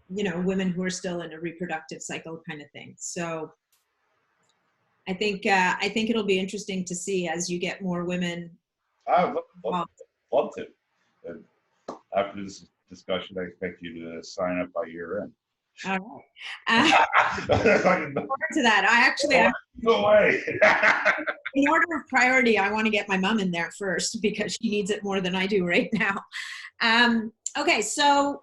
you know, women who are still in a reproductive cycle kind of thing. So I think it'll be interesting to see as you get more women. I would love to. And after this discussion, I expect you to sign up by year end. All right. Forward to that. No way. In order of priority, I want to get my mom in there first because she needs it more than I do right now. Okay, so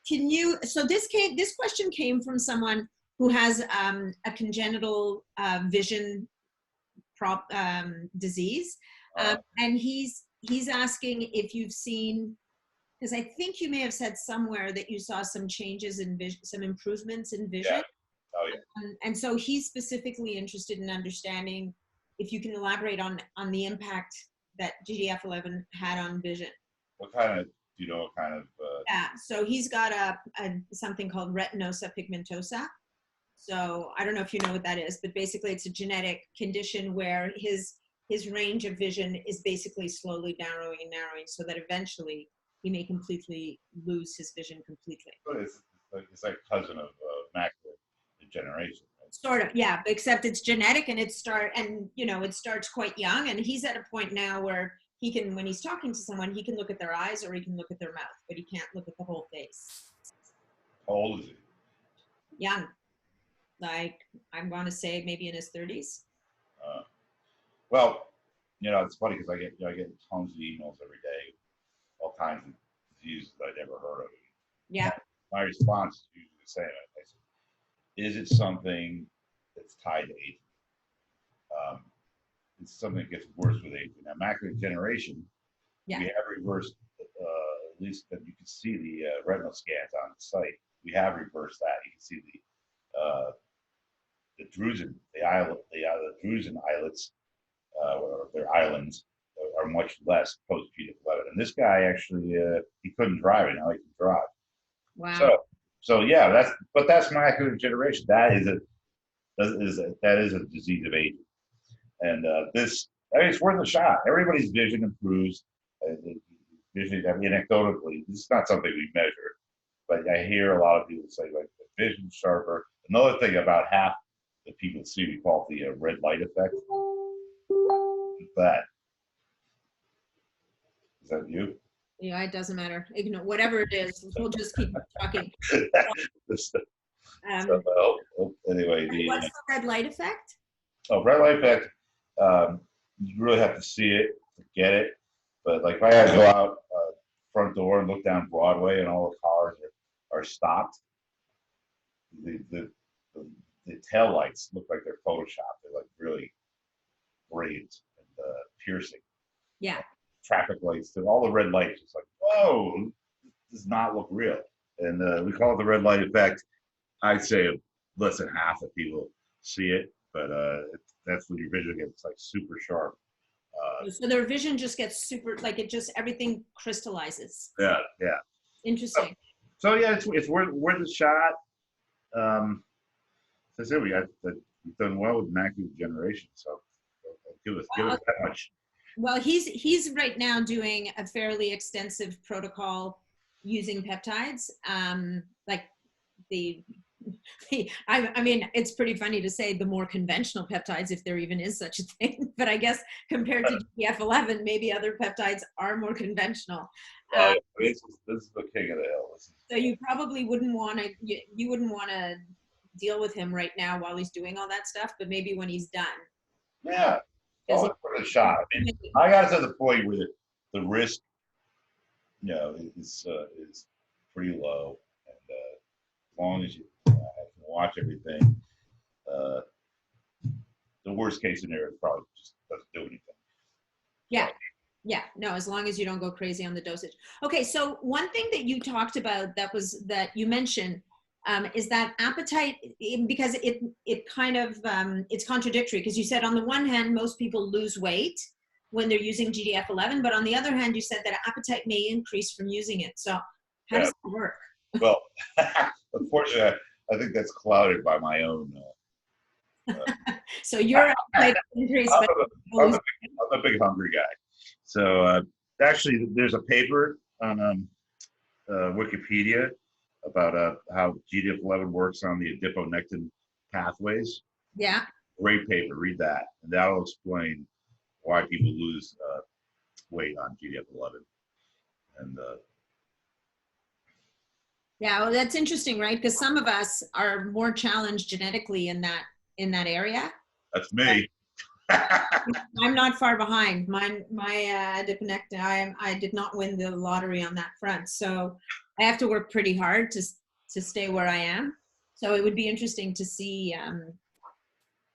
this question came from someone who has a congenital vision disease, and he's asking if you've seen, because I think you may have said somewhere that you saw some changes in vision, some improvements in vision. Yeah. Oh yeah. And so he's specifically interested in understanding if you can elaborate on the impact that GDF11 had on vision. What kind of, do you know what kind of? Yeah, so he's got something called retinosa pigmentosa. So I don't know if you know what that is, but basically it's a genetic condition where his range of vision is basically slowly narrowing and narrowing, so that eventually he may completely lose his vision completely. It's like cousin of macular degeneration. Right? Sort of, yeah, except it's genetic, and it starts quite young, and he's at a point now where he can, when he's talking to someone, he can look at their eyes or he can look at their mouth, but he can't look at the whole face. How old is he? Young, like I'm going to say maybe in his 30s. Well, you know, it's funny because I get tons of emails every day, all kinds of diseases that I never heard of. Yeah. My response is usually the same. I say, is it something that's tied to aging? It's something that gets worse with aging. Now, macular degeneration, we have reversed, at least that you can see the retinal scans on the site. We have reversed that. You can see the drusen, the drusen islets, or their islands, are much less post GDF11. And this guy actually, he couldn't drive it. Now he can drive. Wow. So yeah, that's macular degeneration. That is a disease of aging. And it's worth a shot. Everybody's vision improves. Vision, I mean, anecdotally, this is not something we measure, but I hear a lot of people say like the vision sharper. Another thing about half the people see, we call it the red light effect. That is that you? Yeah, it doesn't matter. Ignore whatever it is. We'll just keep talking. Anyway, What's the red light effect? Oh, red light effect. You really have to see it to get it. But like if I had to go out front door and look down Broadway and all the cars are stopped, the the, the tail lights look like they're photoshopped. They're like really brilliant and piercing. Yeah. Traffic lights, all the red lights. It's like, whoa, this does not look real. And we call it the red light effect. I'd say less than half of people see it, but that's when your vision gets like super sharp. So their vision just gets super, like it just, everything crystallizes. Yeah. Interesting. So yeah, it's worth the shot. As I said, we've done well with macular degeneration, so give us that much. Well, he's right now doing a fairly extensive protocol using peptides. Like I mean, it's pretty funny to say the more conventional peptides, if there even is such a thing. But I guess compared to GDF11, maybe other peptides are more conventional. This is the king of the hill. So you probably wouldn't want to. You wouldn't want to deal with him right now while he's doing all that stuff. But maybe when he's done. Yeah. Oh, for a shot. I mean, I got to the point where the risk, is pretty low, and as long as you can watch everything, the worst case scenario is probably just doesn't do anything. Yeah. Yeah, no, as long as you don't go crazy on the dosage. Okay, so one thing that you talked about that you mentioned is that appetite, because it kind of, it's contradictory, because you said on the one hand, most people lose weight when they're using GDF11, but on the other hand, you said that appetite may increase from using it. So how does that work? Well, unfortunately, I think that's clouded by my own. So your appetite increase. I'm a big hungry guy. So actually, there's a paper on Wikipedia about how GDF11 works on the adiponectin pathways. Yeah. Great paper. Read that, and that'll explain why people lose weight on GDF11. And yeah, well, that's interesting, right? Because some of us are more challenged genetically in that area. That's me. I'm not far behind. My adiponectin, I did not win the lottery on that front, so I have to work pretty hard to stay where I am. So it would be interesting to see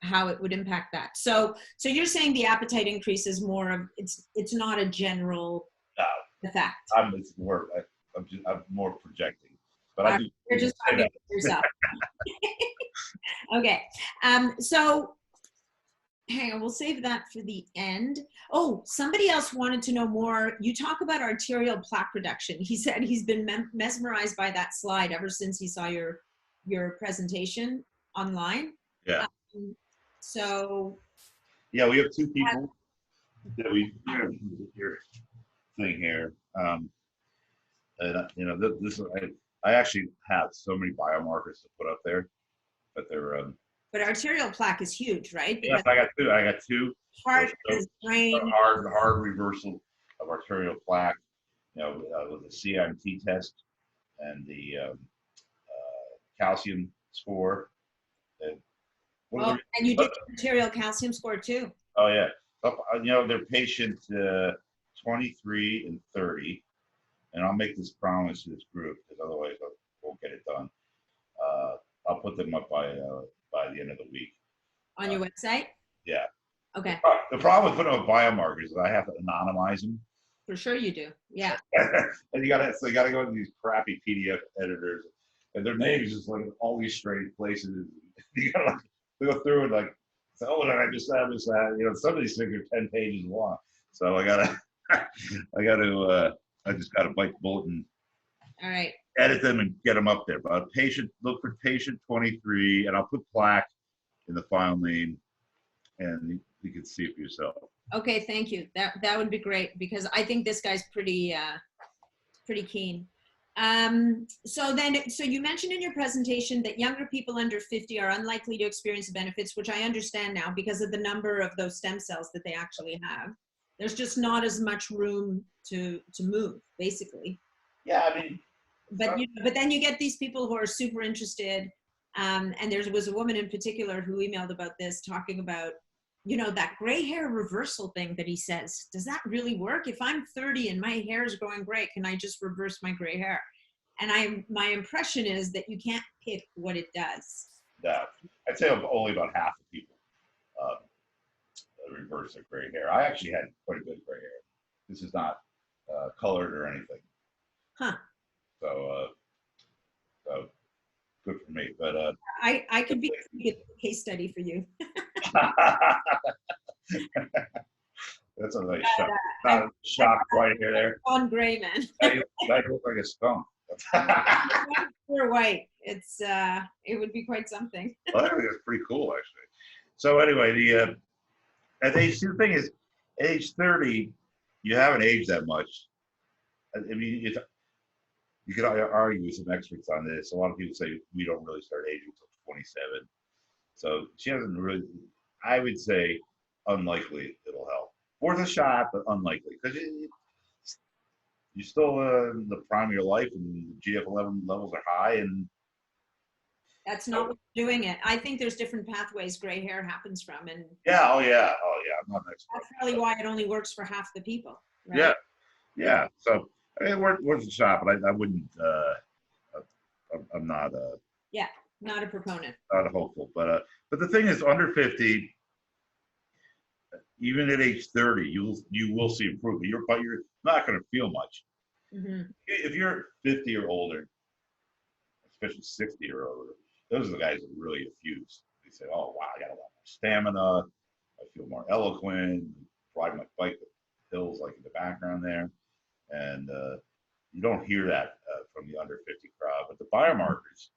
how it would impact that. So you're saying the appetite increase is more of it's not a general effect. I'm more projecting, but I do. You're just talking about yourself. Okay, so. Hang on, we'll save that for the end. Oh, somebody else wanted to know more. You talk about arterial plaque reduction. He said he's been mesmerized by that slide ever since he saw your presentation online. Yeah. So. Yeah, we have two people that we have your thing here. And this I actually have so many biomarkers to put up there, but they're. But arterial plaque is huge, right? Yes, I got two. Heart, brain. Hard reversal of arterial plaque, with the CIMT test and the calcium score. And you did the arterial calcium score too. Oh yeah. They're patient 23 and 30, and I'll make this promise to this group because otherwise I won't get it done. I'll put them up by the end of the week. On your website? Yeah. Okay. The problem with putting up biomarkers is I have to anonymize them. For sure you do. Yeah. And you gotta go to these crappy PDF editors, and their names just like all these strange places. You gotta go through and say, oh, did I just have this? Some of these things are 10 pages long. So I just gotta bite the bullet and all right. Edit them and get them up there. But look for patient 23, and I'll put plaque in the file name, and you can see it for yourself. Okay, thank you. That would be great because I think this guy's pretty keen. So you mentioned in your presentation that younger people under 50 are unlikely to experience benefits, which I understand now because of the number of those stem cells that they actually have. There's just not as much room to move, basically. Yeah, I mean. But then you get these people who are super interested, And there was a woman in particular who emailed about this, talking about, you know, that gray hair reversal thing that he says. Does that really work? If I'm 30 and my hair is growing gray, can I just reverse my gray hair? And my impression is that you can't pick what it does. Yeah, I'd say only about half the people reverse their gray hair. I actually had quite a bit of gray hair. This is not colored or anything. Huh. So good for me. But I could be a case study for you. That's a nice shock. Not a shock right here there. On gray, man. I look like a skunk. We're white. It's it would be quite something. Well, I think it's pretty cool, actually. So anyway, at age, the thing is, age 30, you haven't aged that much. I mean, you could argue with some experts on this. A lot of people say we don't really start aging until 27. So she hasn't really. I would say unlikely it'll help. Worth a shot, but unlikely, because you're still in the prime of your life, and GDF11 levels are high, and that's not what's doing it. I think there's different pathways gray hair happens from, and yeah, oh yeah. I'm not an expert. That's probably why it only works for half the people. Right? Yeah. So I mean, worth a shot, but I wouldn't. I'm not. Yeah, not a proponent. Not a hopeful, but the thing is, under 50. Even at age 30, you will see improvement. But you're not going to feel much. Mm-hmm. If you're 50 or older, especially 60 or older, those are the guys that really diffuse. They say, "Oh wow, I got a lot more stamina. I feel more eloquent. Ride my bike with hills like in the background there," and you don't hear that from the under 50 crowd. But the biomarkers,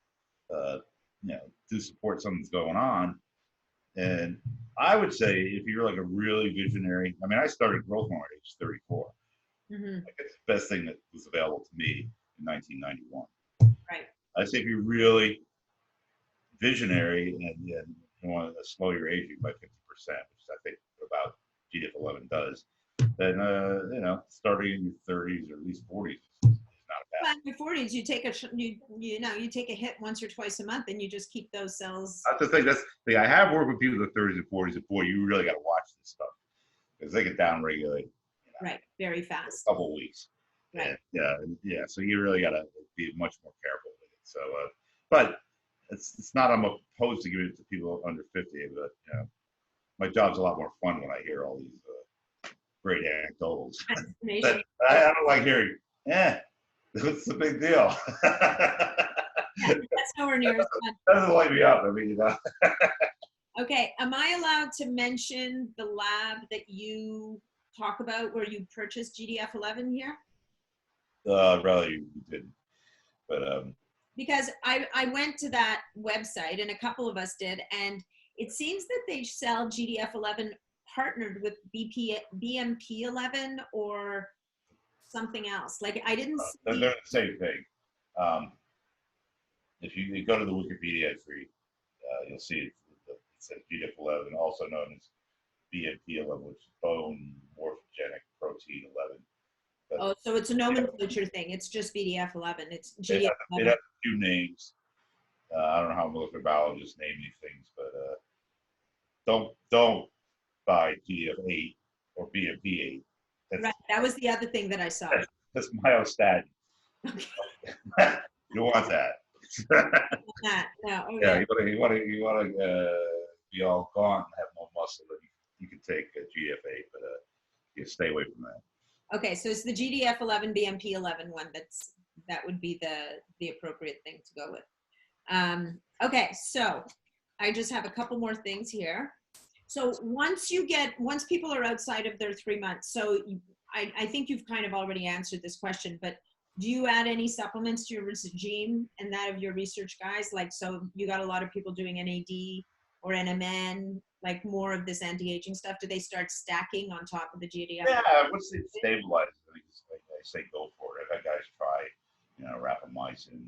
do support something's going on. And I would say if you're like a really visionary, I mean, I started growth hormone at age 34. Mm-hmm. Like it's the best thing that was available to me in 1991. Right. I say if you're really visionary and you want to slow your aging by 50%, which I think about GDF11 does, then starting in your 30s or at least 40s is not bad. Well, in your 40s, you take you take a hit once or twice a month, and you just keep those cells. That's the thing. That's the thing. I have worked with people in the 30s and 40s, and boy, you really got to watch this stuff because they get downregulated. Right, very fast. A couple of weeks. Right. And, yeah. So you really got to be much more careful with it. So, but it's not. I'm opposed to giving it to people under 50, but my job's a lot more fun when I hear all these great anecdotals. I don't like hearing. What's the big deal? Yeah, that's nowhere near as fun. Doesn't light me up. I mean, Okay, am I allowed to mention the lab that you talk about where you purchased GDF11 here? Rather you didn't, but because I went to that website, and a couple of us did, and it seems that they sell GDF11 partnered with BMP11 or something else. Like I didn't see. They're the same thing. If you go to the Wikipedia entry, you'll see it says GDF11, also known as BMP11, which is bone morphogenic protein 11. But oh, so it's a nomenclature thing. It's just BDF11. It's GDF11. It has a few names. I don't know how molecular biologists name these things, but don't buy GDF8 or BMP8. Right. That was the other thing that I saw. That's myostatin. Okay. You want that. No. Okay. Yeah, you want to be all gaunt and have more muscle, then you can take GDF8, but you stay away from that. Okay, so it's the GDF11 BMP11 one that would be the appropriate thing to go with. Okay, so I just have a couple more things here. So once people are outside of their 3 months, so I think you've kind of already answered this question, but do you add any supplements to your regime and that of your research guys? Like, so you got a lot of people doing NAD or NMN, like more of this anti-aging stuff. Do they start stacking on top of the GDF? Yeah, once it stabilizes, I say go for it. I've had guys try, rapamycin.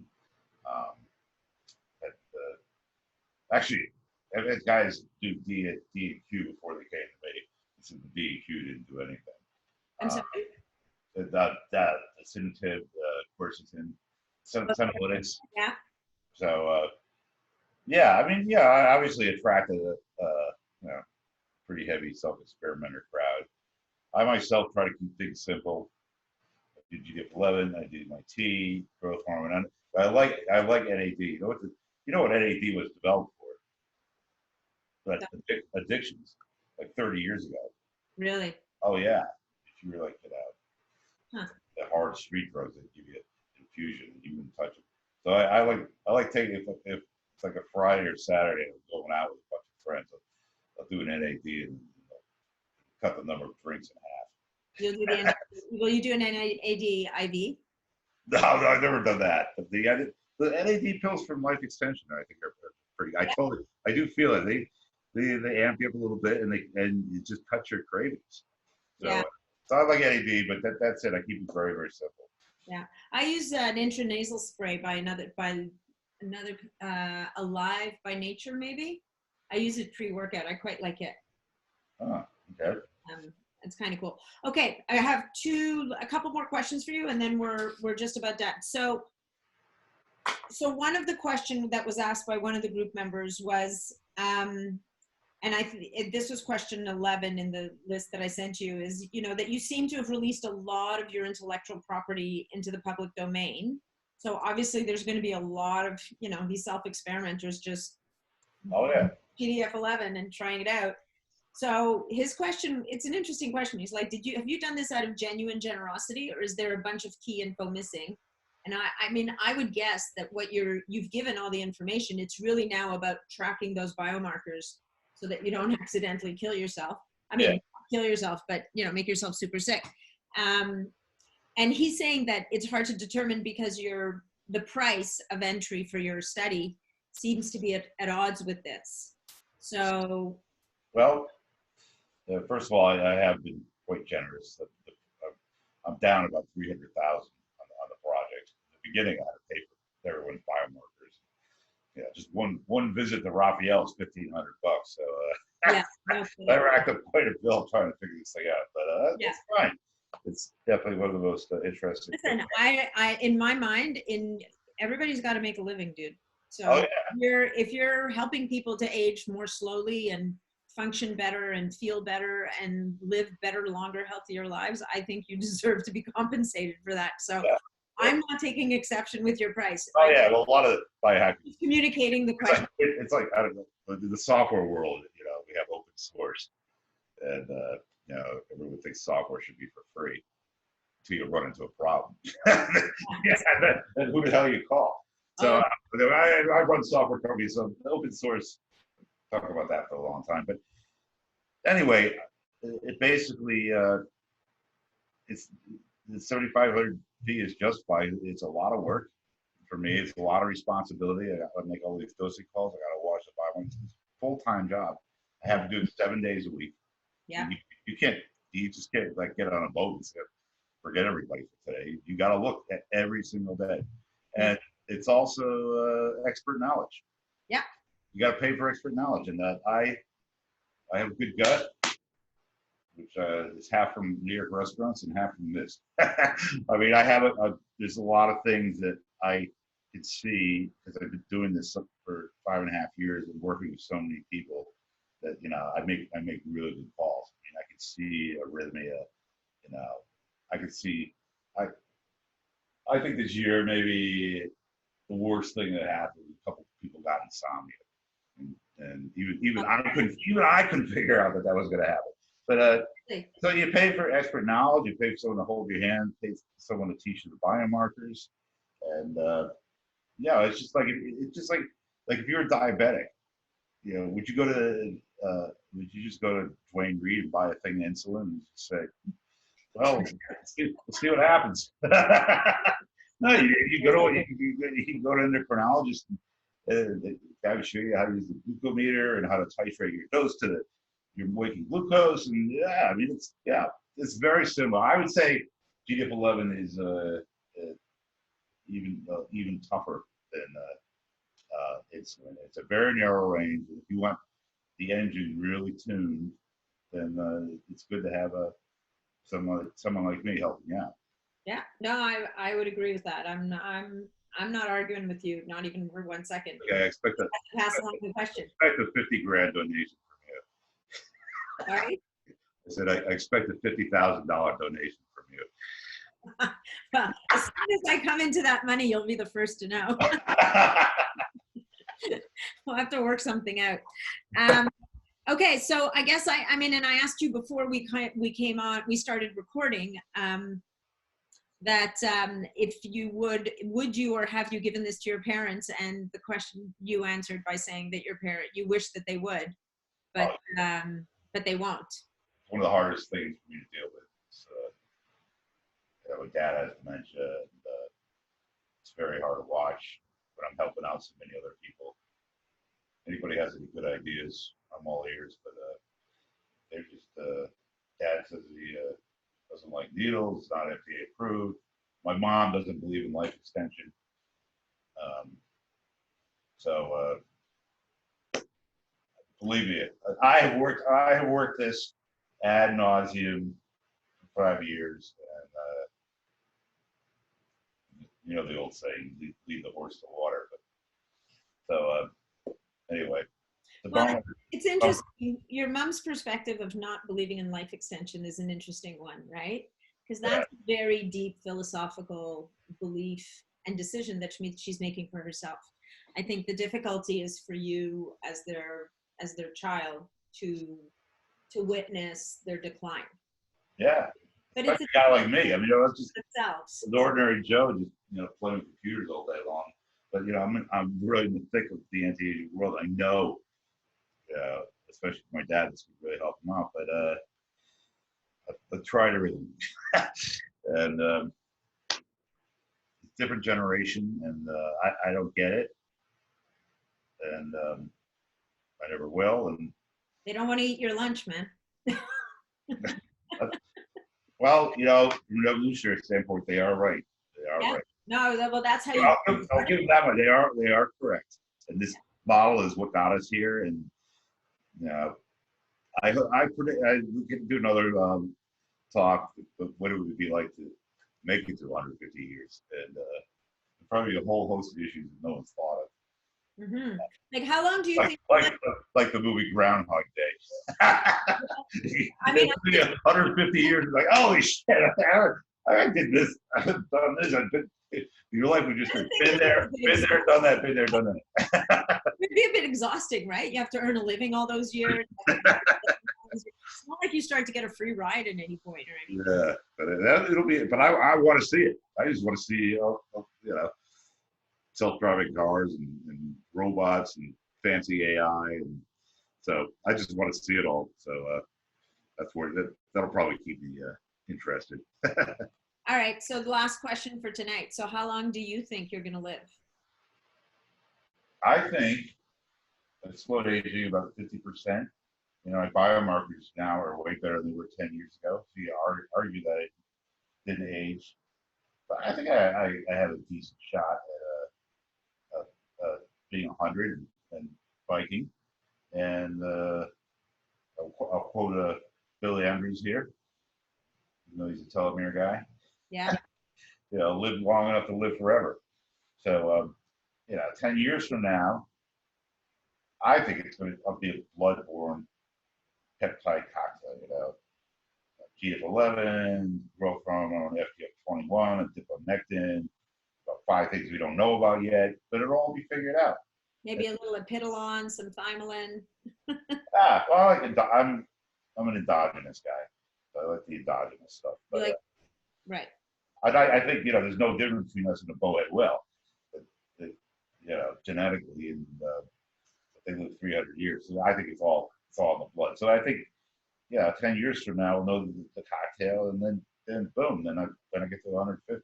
Actually, I've had guys do D and Q before they came to me. So the D and Q didn't do anything. I'm sorry? That Asinative, quercetin, senolytics. Yeah. So Yeah, I mean, yeah, I obviously attracted a you know, pretty heavy self-experimenter crowd. I myself try to keep things simple. I do GDF11, I do my T, growth hormone. I like NAD. You know what NAD was developed for? But addictions, like 30 years ago. Really? Oh yeah, if you were like Huh. the hard street drugs that give you infusion, you wouldn't touch it. So I like taking if it's like a Friday or Saturday, I'm going out with a bunch of friends. I'll do an NAD and cut the number of drinks in half. You'll do the will you do an NAD IV? No, I've never done that. But the NAD pills from Life Extension, I think, are pretty. I do feel it. They amp you up a little bit, and you just cut your cravings. Yeah. So I like NAD, but that's it. I keep it very, very simple. Yeah. I use an intranasal spray by another Alive by Nature, maybe. I use it pre-workout. I quite like it. Oh, okay. It's kind of cool. Okay, I have a couple more questions for you, and then we're just about done. So one of the questions that was asked by one of the group members was, and this was question 11 in the list that I sent you, is, that you seem to have released a lot of your intellectual property into the public domain. So obviously there's going to be a lot of, these self-experimenters just Oh yeah. GDF11 and trying it out. So his question, it's an interesting question. He's like, have you done this out of genuine generosity, or is there a bunch of key info missing? And I mean, I would guess that you've given all the information. It's really now about tracking those biomarkers so that you don't accidentally kill yourself. I mean, kill yourself, but make yourself super sick. And he's saying that it's hard to determine because the price of entry for your study seems to be at odds with this. So, well, first of all, I have been quite generous. I'm down about 300,000 on the project. At the beginning, I had to pay for everyone's biomarkers. Yeah, just one visit to Raphael is $1,500. So I racked up quite a bill trying to figure this thing out. But it's fine. It's definitely one of the most interesting. Listen, I in my mind, everybody's got to make a living, dude. So if you're helping people to age more slowly and function better and feel better and live better, longer, healthier lives, I think you deserve to be compensated for that. So I'm not taking exception with your price. Oh yeah, well, a lot of biohacking. Communicating the question. It's like, I don't know, the software world. We have open source, and everyone thinks software should be for free until you run into a problem. Then who the hell you call? So I run software companies, so open source. Talk about that for a long time, but anyway, it basically it's the 7,500 fee is justified. It's a lot of work for me. It's a lot of responsibility. I got to make all these dosing calls. I got to watch the biomarkers. It's a full-time job. I have to do it 7 days a week. Yeah. You just can't get on a boat and say, forget everybody for today. You got to look at every single day, and it's also expert knowledge. Yeah. You got to pay for expert knowledge, and I have a good gut, which is half from New York restaurants and half from this. I mean, I have there's a lot of things that I can see because I've been doing this for 5.5 years and working with so many people that I make really good calls. I mean, I can see arrhythmia. I can see. I think this year maybe the worst thing that happened. A couple people got insomnia. And even I couldn't figure out that was going to happen. But so you pay for expert knowledge, you pay for someone to hold your hand, pay for someone to teach you the biomarkers, and it's just like if you're a diabetic, would you just go to Dwayne Reed and buy a thing of insulin and just say, well, let's see what happens? No, you can go to an endocrinologist. They got to show you how to use the glucometer and how to titrate your dose to your waking glucose, and I mean it's very similar. I would say GDF11 is even tougher than insulin. It's a very narrow range. If you want the engine really tuned, then it's good to have someone like me helping out. Yeah, no, I would agree with that. I'm not arguing with you, not even for 1 second. Okay, I expect a Pass along the question. 50 grand donation from you. Sorry. I said I expect a $50,000 donation from you. Well, as soon as I come into that money, you'll be the first to know. We'll have to work something out. Okay, so I guess I mean, and I asked you before we came on, we started recording, that if you would you or have you given this to your parents? And the question you answered by saying that you wish that they would, but they won't. It's one of the hardest things for me to deal with. It's, my dad has dementia, and it's very hard to watch. But I'm helping out so many other people. Anybody has any good ideas, I'm all ears. But they're just dad says he doesn't like needles. It's not FDA approved. My mom doesn't believe in life extension. So believe me, I have worked this ad nauseum for 5 years, and you know the old saying, lead the horse to water. But so anyway, Well, it's interesting. Your mom's perspective of not believing in life extension is an interesting one, right? Because that's a very deep philosophical belief and decision that she's making for herself. I think the difficulty is for you as their child to witness their decline. Yeah, but it's a guy like me. I mean, it's just themselves. An ordinary Joe, just playing with computers all day long. But I'm really in the thick of the anti-aging world. I know, especially for my dad, this would really help him out. But I've tried everything, and different generation, and I don't get it, and I never will. And they don't want to eat your lunch, man. Well, from an evolutionary standpoint, they are right. They are right. No, well, that's how you. I'll give them that one. They are correct. And this model is what got us here. And I predict we can do another talk. But what it would be like to make it to 150 years, and probably a whole host of issues that no one's thought of. Mm-hmm. Like, how long do you think? Like the movie Groundhog Day. I mean, 150 years, like, holy shit! I did this. I've done this. I've been. Your life would just been there, done that, been there, done that. It'd be a bit exhausting, right? You have to earn a living all those years. It's not like you start to get a free ride at any point or anything. Yeah, but it'll be. But I want to see it. I just want to see, self-driving cars and robots and fancy AI, and so I just want to see it all. So that's where that'll probably keep me interested. All right. So the last question for tonight. So how long do you think you're going to live? I think slow aging about 50%. My biomarkers now are way better than they were 10 years ago. So you argue that it didn't age, but I think I have a decent shot at being 100 and biking. And I'll quote Billy Andrews here. He's a telomere guy. Yeah. Live long enough to live forever. So, 10 years from now, I think it's going to be a blood-borne peptide cocktail. GDF11, growth hormone, FGF21, adipomectin, about 5 things we don't know about yet, but it'll all be figured out. Maybe a little epidolon, some thymolin. Well, I'm an endogenous guy. I like the endogenous stuff. But, right. I think there's no difference between us and a bowhead whale. Genetically, and they live 300 years. So I think it's all in the blood. So I think 10 years from now, we'll know the cocktail, and then boom, then I get to 150.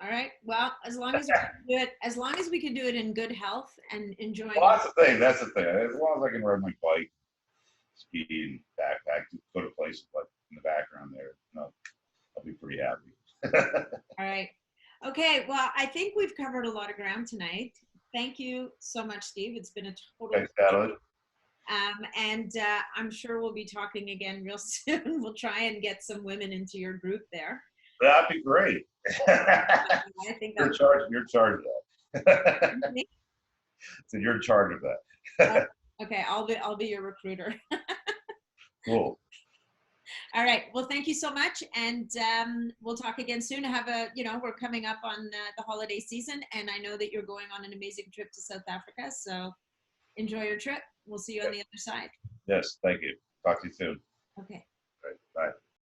All right. Well, as long as we can do it in good health and enjoying. Well, that's the thing. That's the thing. As long as I can ride my bike, ski, backpack, go to places like in the background there, I'll be pretty happy. All right. Okay. Well, I think we've covered a lot of ground tonight. Thank you so much, Steve. It's been a total. Thanks, Natalie. And I'm sure we'll be talking again real soon. We'll try and get some women into your group there. That'd be great. I think You're in that's charge. You're in charge of that. me. So you're in charge of that. Okay, I'll be your recruiter. Cool. All right. Well, thank you so much, and we'll talk again soon. We're coming up on the holiday season, and I know that you're going on an amazing trip to South Africa. So enjoy your trip. We'll see you on the other side. Yes, thank you. Talk to you soon. Okay.